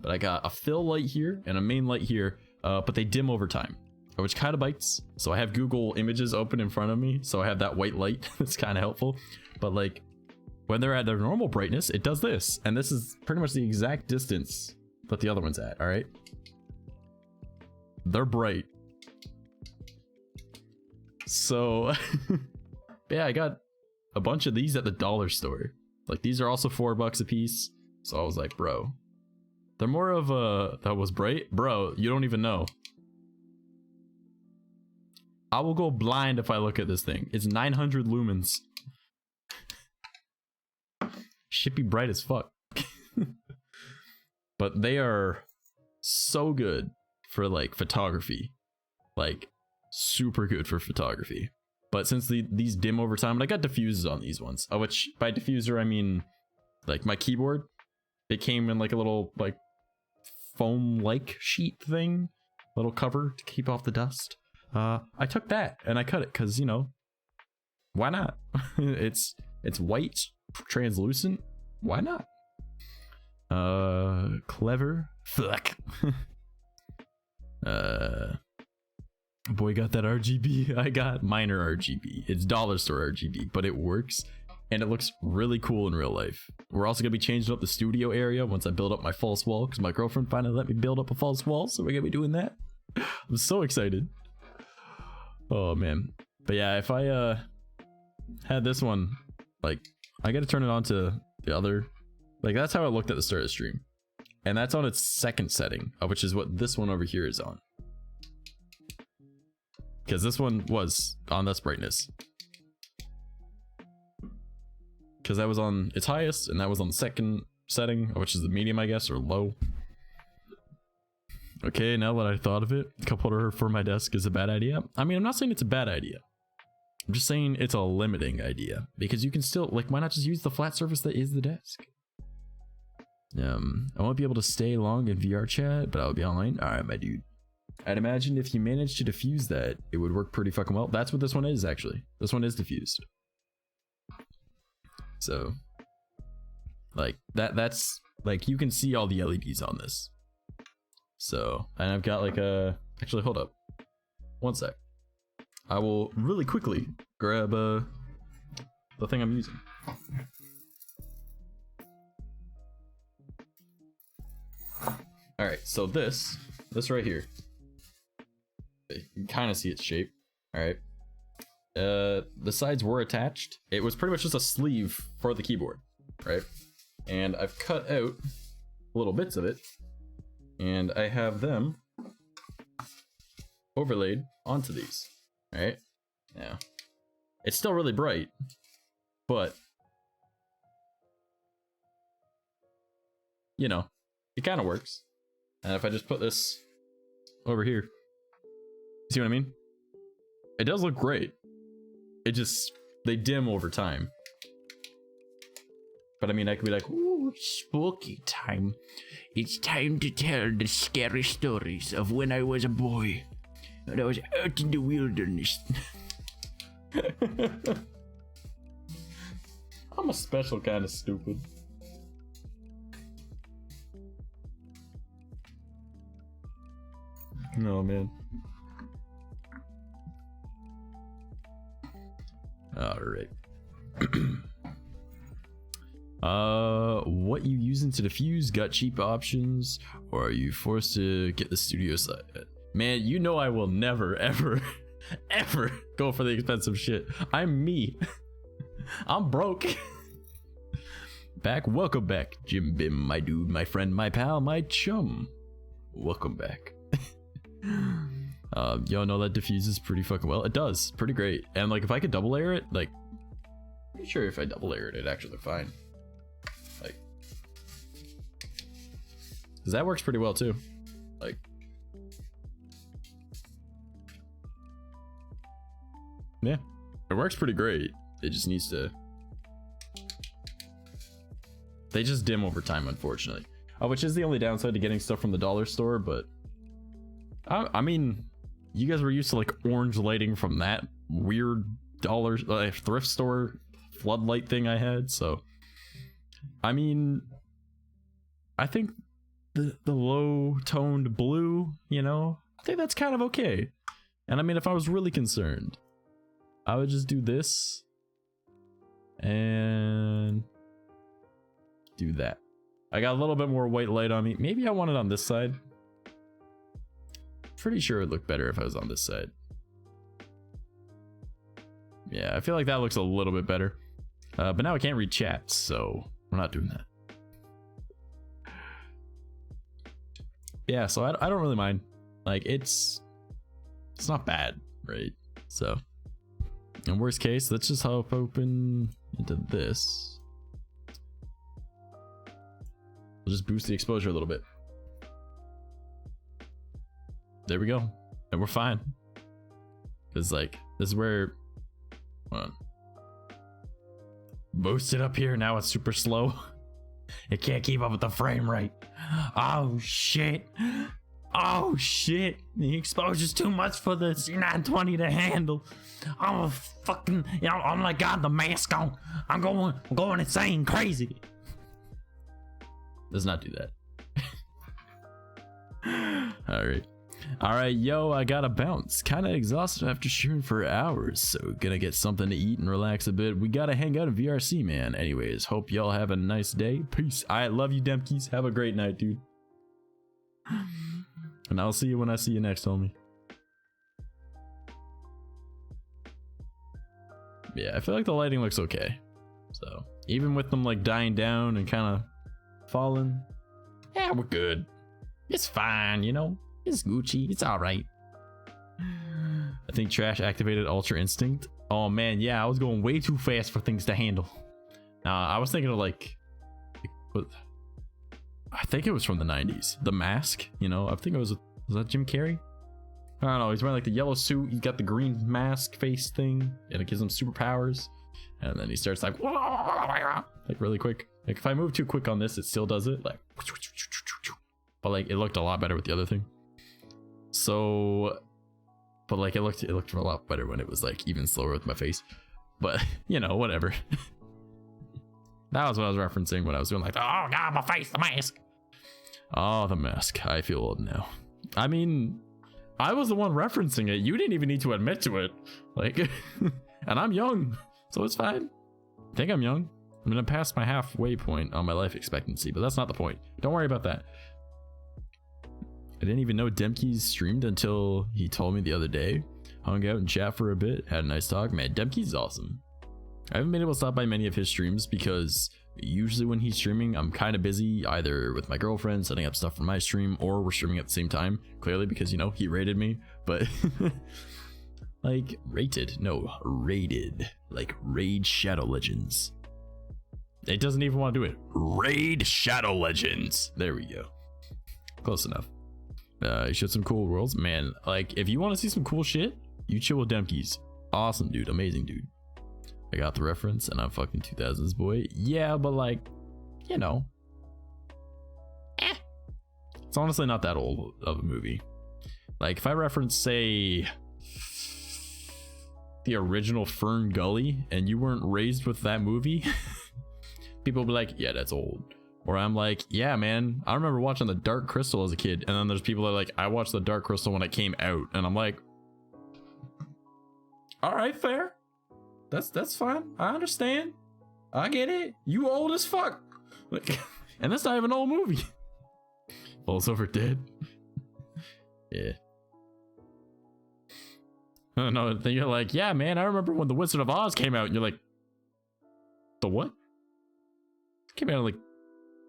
But I got a fill light here and a main light here, but they dim over time, which kind of bites. So I have Google Images open in front of me, so I have that white light. That's kind of helpful. But like, when they're at their normal brightness, it does this. And this is pretty much the exact distance that the other one's at, all right? They're bright. So, yeah, I got a bunch of these at the dollar store. Like, these are also $4 a piece. So I was like, bro, they're more of a, that was bright? Bro, you don't even know. I will go blind if I look at this thing. It's 900 lumens. Should be bright as fuck. But they are so good for like photography. Like super good for photography. But since these dim over time, and I got diffusers on these ones. Which by diffuser I mean like my keyboard. It came in like a little like foam like sheet thing, little cover to keep off the dust. I took that and I cut it because, you know, why not? it's white, translucent, why not? Clever. Fuck. Boy got that RGB. I got minor RGB. It's dollar store RGB, but it works and it looks really cool in real life. We're also gonna be changing up the studio area once I build up my false wall, because my girlfriend finally let me build up a false wall, so we're gonna be doing that. I'm so excited. Oh man. But yeah, if I had this one, like, I gotta turn it on to the other, like, that's how it looked at the start of the stream, and that's on its second setting, which is what this one over here is on, because this one was on this brightness, because that was on its highest and that was on the second setting, which is the medium, I guess, or low. Okay, now that I thought of it, cup holder for my desk is a bad idea. I mean, I'm not saying it's a bad idea, I'm just saying it's a limiting idea, because you can still, like, why not just use the flat surface that is the desk? I won't be able to stay long in VR chat, but I'll be online. Alright, my dude. I'd imagine if you managed to diffuse that, it would work pretty fucking well. That's what this one is, actually. This one is diffused. So, like, that's, like, you can see all the LEDs on this. So, and I've got like a, actually, hold up. One sec. I will really quickly grab the thing I'm using. Alright, so this right here, you can kind of see its shape. Alright, the sides were attached. It was pretty much just a sleeve for the keyboard, right? And I've cut out little bits of it, and I have them overlaid onto these. Right now, it's still really bright, but you know, it kind of works. And if I just put this over here, see what I mean? It does look great. It just, they dim over time. But I mean, I could be like, Ooh, spooky time. It's time to tell the scary stories of when I was a boy. When I was out in the wilderness. I'm a special kind of stupid. No, man. Alright. What you using to diffuse? Got cheap options? Or are you forced to get the studio side? Man, you know I will never, ever, ever go for the expensive shit. I'm me. I'm broke. Welcome back, Jim Bim, my dude, my friend, my pal, my chum. Welcome back. Yo, no, that diffuses pretty fucking well. It does, pretty great. And like, if I could double layer it, like, I'm sure if I double layer it, it'd actually look fine. Like, cause that works pretty well too. Like, yeah, it works pretty great. It just needs to, they just dim over time, unfortunately. Which is the only downside to getting stuff from the dollar store, but I mean, you guys were used to like orange lighting from that weird dollar thrift store floodlight thing I had, so I mean, I think the low toned blue, you know, I think that's kind of okay. And I mean, if I was really concerned, I would just do this and do that. I got a little bit more white light on me. Maybe I want it on this side. Pretty sure it'd look better if I was on this side. Yeah, I feel like that looks a little bit better. But now I can't read chat, so we're not doing that. Yeah, so I don't really mind. Like, it's not bad, right? So, in worst case, let's just hop open into this. We'll just boost the exposure a little bit. There we go, and we're fine. Cause like, this is where, hold on. Boost it up here, now it's super slow. It can't keep up with the frame rate. Oh shit. Oh shit. The exposure's too much for the C920 to handle. I'm a fucking, you know, I'm like, got the mask on. I'm going insane, crazy. Does not do that. All right, yo, I gotta bounce. Kind of exhausted after streaming for hours, so gonna get something to eat and relax a bit. We gotta hang out in VRC, man. Anyways, hope y'all have a nice day. Peace. I love you, Demkeys. Have a great night, dude. And I'll see you when I see you next, homie. Yeah, I feel like the lighting looks okay. So even with them like dying down and kind of falling, yeah, we're good. It's fine, you know. It's Gucci. It's all right. I think Trash activated Ultra Instinct. Oh man, yeah, I was going way too fast for things to handle. I was thinking of like what? I think it was from the 90s. The Mask, you know. I think it was that Jim Carrey? I don't know. He's wearing like the yellow suit. He's got the green mask face thing, and it gives him superpowers. And then he starts like really quick. Like if I move too quick on this, it still does it. Like, but like it looked a lot better with the other thing. So, but like it looked a lot better when it was like even slower with my face. But you know, whatever. That was what I was referencing when I was doing like, oh god, my face, the mask. Oh, the mask. I feel old now. I mean, I was the one referencing it. You didn't even need to admit to it. Like, and I'm young, so it's fine. I think I'm young. I'm gonna pass my halfway point on my life expectancy, but that's not the point. Don't worry about that. I didn't even know Demkeys streamed until he told me the other day. Hung out and chat for a bit, had a nice talk. Man, Demkeys is awesome. I haven't been able to stop by many of his streams because usually when he's streaming, I'm kind of busy either with my girlfriend setting up stuff for my stream, or we're streaming at the same time. Clearly because, you know, he rated me, but like rated, no, raided, like Raid Shadow Legends. It doesn't even want to do it. Raid Shadow Legends. There we go. Close enough. He showed some cool worlds, man. Like if you want to see some cool shit, you chill with Demkeys. Awesome dude, amazing dude. I got the reference, and I'm fucking 2000s boy. Yeah, but like, you know, it's honestly not that old of a movie. Like if I reference, say, the original Fern Gully, and you weren't raised with that movie, people will be like, yeah, that's old. Or I'm like, yeah, man, I remember watching The Dark Crystal as a kid. And then there's people that are like, I watched The Dark Crystal when it came out, and I'm like, all right, fair. That's fine. I understand. I get it. You old as fuck. Like, and that's not even an old movie. Falls over dead. Yeah. No, then you're like, yeah, man, I remember when The Wizard of Oz came out, and you're like, the what? It came out in like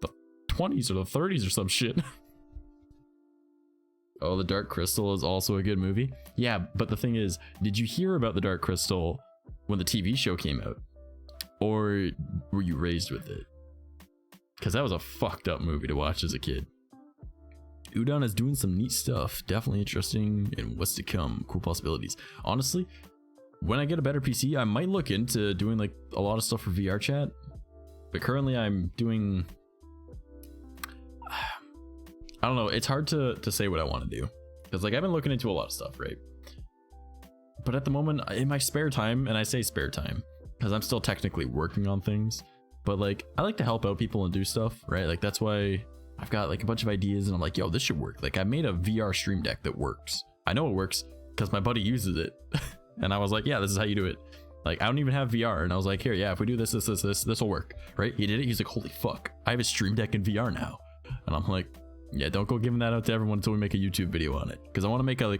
the 20s or the 30s or some shit. Oh, The Dark Crystal is also a good movie. Yeah, but the thing is, did you hear about The Dark Crystal when the TV show came out, or were you raised with it? Because that was a fucked up movie to watch as a kid. Udon is doing some neat stuff, definitely interesting in what's to come. Cool possibilities. Honestly, when I get a better PC, I might look into doing like a lot of stuff for VR chat, but currently I'm doing, I don't know, it's hard to say what I want to do, because like I've been looking into a lot of stuff, right? But at the moment, in my spare time, and I say spare time because I'm still technically working on things, but like I like to help out people and do stuff, right? Like that's why I've got like a bunch of ideas, and I'm like, yo, this should work. Like I made a VR stream deck that works. I know it works because my buddy uses it. And I was like, yeah, this is how you do it. Like I don't even have VR, and I was like, here, yeah, if we do this will work, right? He did it. He's like, holy fuck, I have a stream deck in VR now. And I'm like, yeah, don't go giving that out to everyone until we make a YouTube video on it, because I want to make a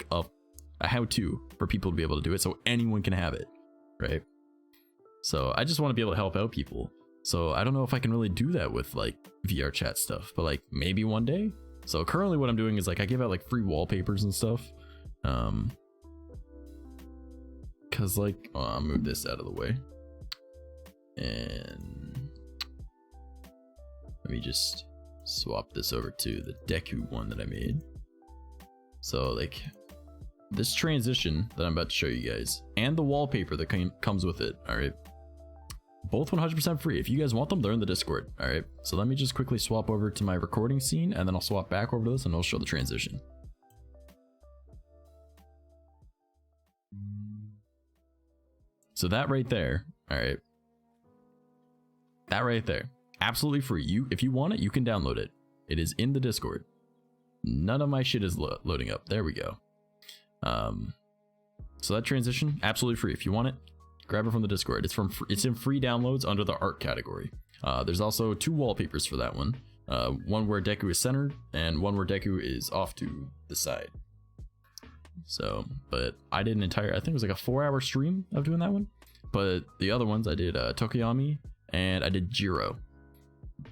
how-to for people to be able to do it so anyone can have it, right? So I just want to be able to help out people. So I don't know if I can really do that with like VR chat stuff, but like maybe one day. So currently what I'm doing is like I give out like free wallpapers and stuff. Cause like, I'll move this out of the way. And let me just swap this over to the Deku one that I made. So like this transition that I'm about to show you guys, and the wallpaper that comes with it, all right, both 100% free. If you guys want them, they're in the Discord. All right, so let me just quickly swap over to my recording scene, and then I'll swap back over to this, and I'll show the transition. So that right there, all right, that right there, absolutely free. If you want it, you can download it. It is in the Discord. None of my shit is loading up. There we go. So that transition, absolutely free. If you want it, grab it from the Discord. It's in free downloads under the art category. There's also 2 wallpapers for that one. One where Deku is centered and one where Deku is off to the side. So, but I did I think it was like a 4-hour stream of doing that one. But the other ones I did Tokoyami and I did Jiro.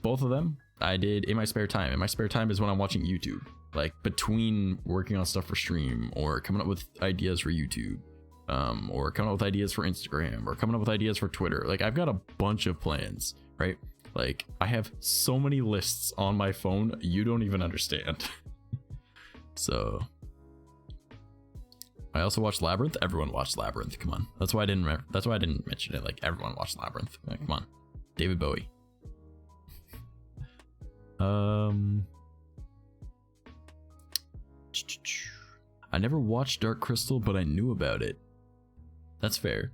Both of them I did in my spare time. And my spare time is when I'm watching YouTube. Like between working on stuff for stream or coming up with ideas for YouTube. Or coming up with ideas for Instagram or coming up with ideas for Twitter. Like I've got a bunch of plans, right? Like I have so many lists on my phone, you don't even understand. So I also watched Labyrinth. Everyone watched Labyrinth. Come on. That's why I didn't mention it. Like everyone watched Labyrinth. Like, come on. David Bowie. I never watched Dark Crystal, but I knew about it. That's fair.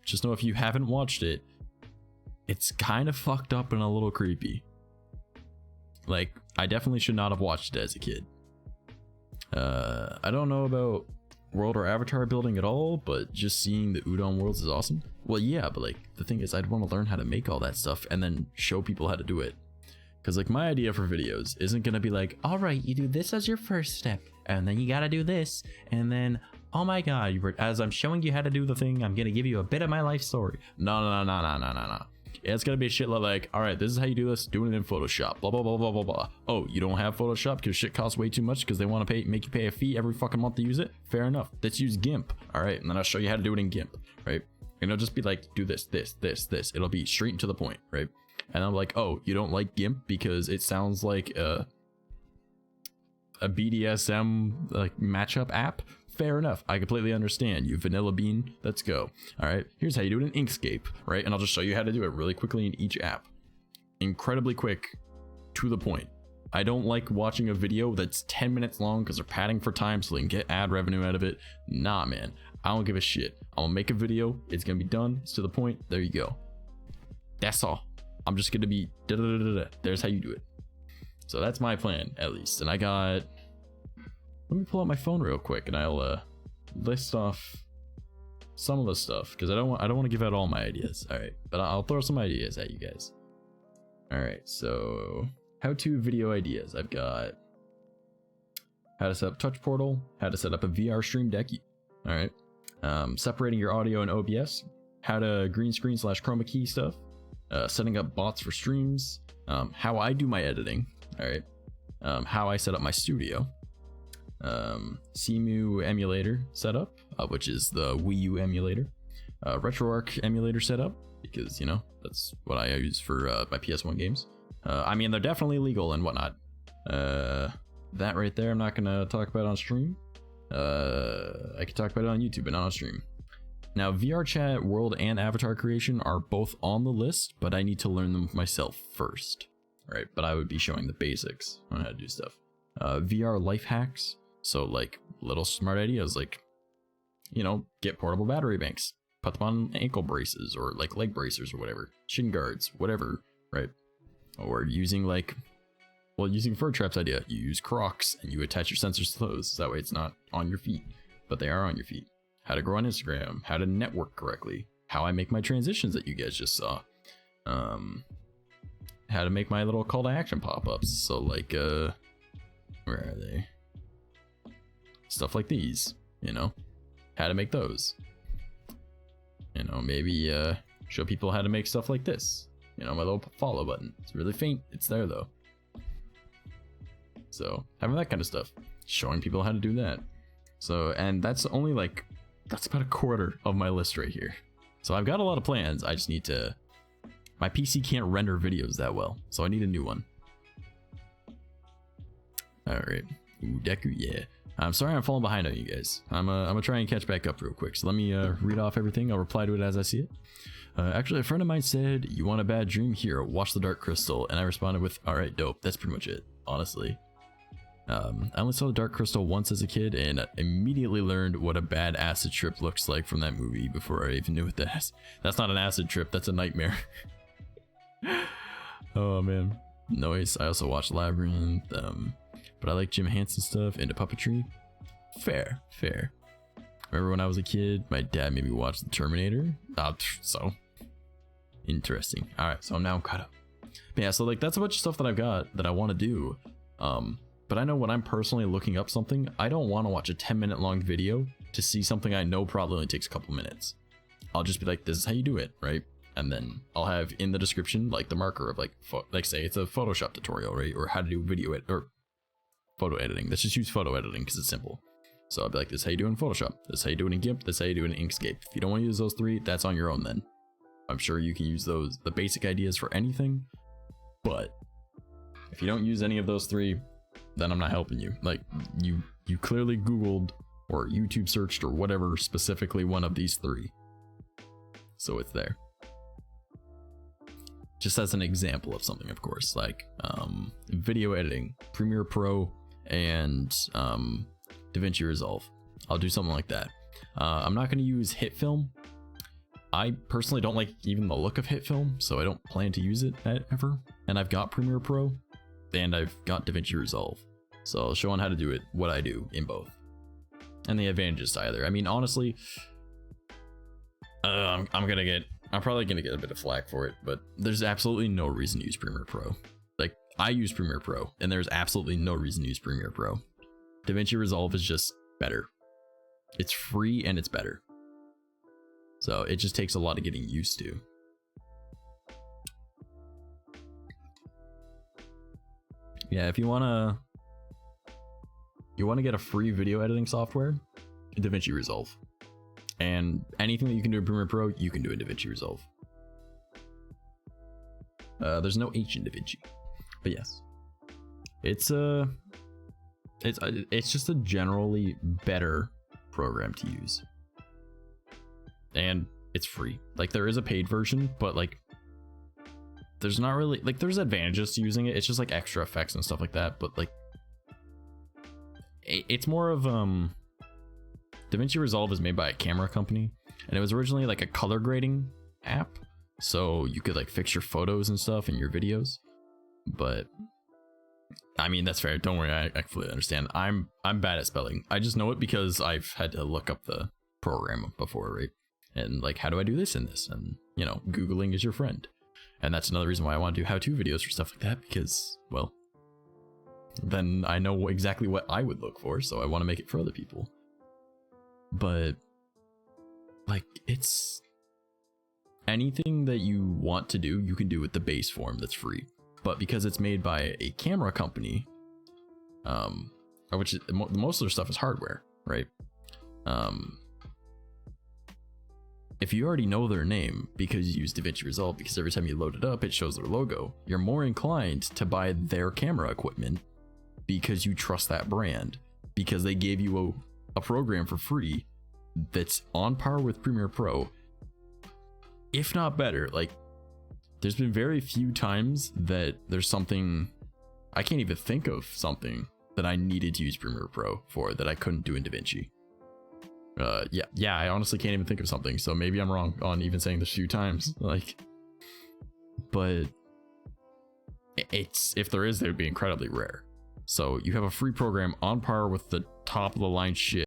Just know if you haven't watched it, it's kind of fucked up and a little creepy. Like, I definitely should not have watched it as a kid. I don't know about world or avatar building at all, but just seeing the Udon worlds is awesome. Well, yeah, but like, the thing is, I'd want to learn how to make all that stuff and then show people how to do it. Because like, my idea for videos isn't going to be like, all right, you do this as your first step, and then you got to do this, and then, oh my god, as I'm showing you how to do the thing, I'm going to give you a bit of my life story. No. It's gonna be shit like, all right, this is how you do this, doing it in Photoshop, blah blah blah blah blah blah. Oh, you don't have Photoshop because shit costs way too much because they want to make you pay a fee every fucking month to use it. Fair enough. Let's use GIMP. All right, and then I'll show you how to do it in GIMP, right? And it'll just be like, do this. It'll be straight and to the point, right? And I'm like, oh, you don't like GIMP because it sounds like a BDSM like matchup app? Fair enough. I completely understand. You vanilla bean. Let's go. All right. Here's how you do it in Inkscape, right? And I'll just show you how to do it really quickly in each app. Incredibly quick, to the point. I don't like watching a video that's 10 minutes long because they're padding for time so they can get ad revenue out of it. Nah, man. I don't give a shit. I'm gonna make a video. It's gonna be done. It's to the point. There you go. That's all. I'm just gonna be da-da-da-da-da. There's how you do it. So that's my plan, at least. And I got... Let me pull out my phone real quick and I'll list off some of the stuff because I don't want to give out all my ideas. All right, but I'll throw some ideas at you guys. All right, so how-to video ideas. I've got how to set up Touch Portal, how to set up a VR stream deck. All right, separating your audio in OBS, how to green screen / chroma key stuff, setting up bots for streams, how I do my editing. All right, how I set up my studio. CMU emulator setup, which is the Wii U emulator, RetroArch emulator setup, because you know that's what I use for my PS1 games. I mean, they're definitely legal and whatnot. That right there I'm not gonna talk about on stream. I can talk about it on YouTube but not on stream. Now, VR chat, world, and avatar creation are both on the list, but I need to learn them myself first. Right, but I would be showing the basics on how to do stuff. VR life hacks. So like little smart ideas like, you know, get portable battery banks, put them on ankle braces or like leg bracers or whatever, shin guards, whatever, right? Or using like, well, using Fur Trap's idea, you use Crocs and you attach your sensors to those. So that way it's not on your feet, but they are on your feet. How to grow on Instagram, how to network correctly, how I make my transitions that you guys just saw. How to make my little call to action pop-ups. So like, where are they? Stuff like these, you know, how to make those, you know, maybe show people how to make stuff like this, you know, my little follow button. It's really faint, it's there though. So having that kind of stuff, showing people how to do that. So, and that's only like, that's about a quarter of my list right here. So I've got a lot of plans. I just need to, my PC can't render videos that well, so I need a new one. All right, ooh, Deku, yeah. I'm sorry I'm falling behind on you guys. I'm gonna try and catch back up real quick. So let me read off everything. I'll reply to it as I see it. Actually, a friend of mine said, you want a bad dream? Here, watch The Dark Crystal. And I responded with, all right, dope. That's pretty much it, honestly. I only saw The Dark Crystal once as a kid and immediately learned what a bad acid trip looks like from that movie before I even knew what that is. That's not an acid trip, that's a nightmare. Oh man, Noise. I also watched Labyrinth, but I like Jim Henson stuff, into puppetry. Fair. Remember when I was a kid, my dad made me watch The Terminator. So interesting. All right, so now I'm caught up. But yeah, so like that's a bunch of stuff that I've got that I want to do. But I know when I'm personally looking up something, I don't want to watch a 10-minute long video to see something I know probably only takes a couple minutes. I'll just be like, this is how you do it, right? And then I'll have in the description like the marker of like say it's a Photoshop tutorial, right? Or how to do video or photo editing. Let's just use photo editing because it's simple. So I'll be like, this is how you do in Photoshop. This is how you do it in GIMP. This is how you do it in Inkscape. If you don't want to use those three, that's on your own then. I'm sure you can use those, the basic ideas for anything. But if you don't use any of those three, then I'm not helping you. Like you clearly Googled or YouTube searched or whatever specifically one of these three. So it's there. Just as an example of something, of course, like video editing, Premiere Pro and DaVinci Resolve. I'll do something like that. I'm not going to use HitFilm. I personally don't like even the look of HitFilm, so I don't plan to use it ever. And I've got Premiere Pro and I've got DaVinci Resolve. So I'll show on how to do it, what I do in both. And the advantages to either. I mean, honestly, I'm probably gonna get a bit of flack for it, but there's absolutely no reason to use Premiere Pro. Like, I use Premiere Pro, and there's absolutely no reason to use Premiere Pro. DaVinci Resolve is just better. It's free and it's better. So it just takes a lot of getting used to. Yeah, if you wanna get a free video editing software, DaVinci Resolve. And anything that you can do in Premiere Pro, you can do in DaVinci Resolve. There's no H in DaVinci, but yes, it's just a generally better program to use, and it's free. Like, there is a paid version, but like, there's not really like there's advantages to using it. It's just like extra effects and stuff like that, but like, it's more of DaVinci Resolve is made by a camera company, and it was originally like a color grading app, so you could like fix your photos and stuff in your videos. But I mean, that's fair. Don't worry, I completely understand. I'm bad at spelling. I just know it because I've had to look up the program before, right? And like, how do I do this in this? And you know, Googling is your friend. And that's another reason why I want to do how-to videos for stuff like that, because, well, then I know exactly what I would look for, so I want to make it for other people. But like, it's anything that you want to do, you can do with the base form that's free. But because it's made by a camera company, which most of their stuff is hardware, right? If you already know their name because you use DaVinci Resolve, because every time you load it up, it shows their logo, you're more inclined to buy their camera equipment because you trust that brand, because they gave you a program for free that's on par with Premiere Pro, if not better. Like, there's been very few times that there's something, I can't even think of something that I needed to use Premiere Pro for that I couldn't do in DaVinci. Yeah, I honestly can't even think of something, so maybe I'm wrong on even saying this few times, like, but it's, if there is, they would be incredibly rare. So you have a free program on par with the top of the line shit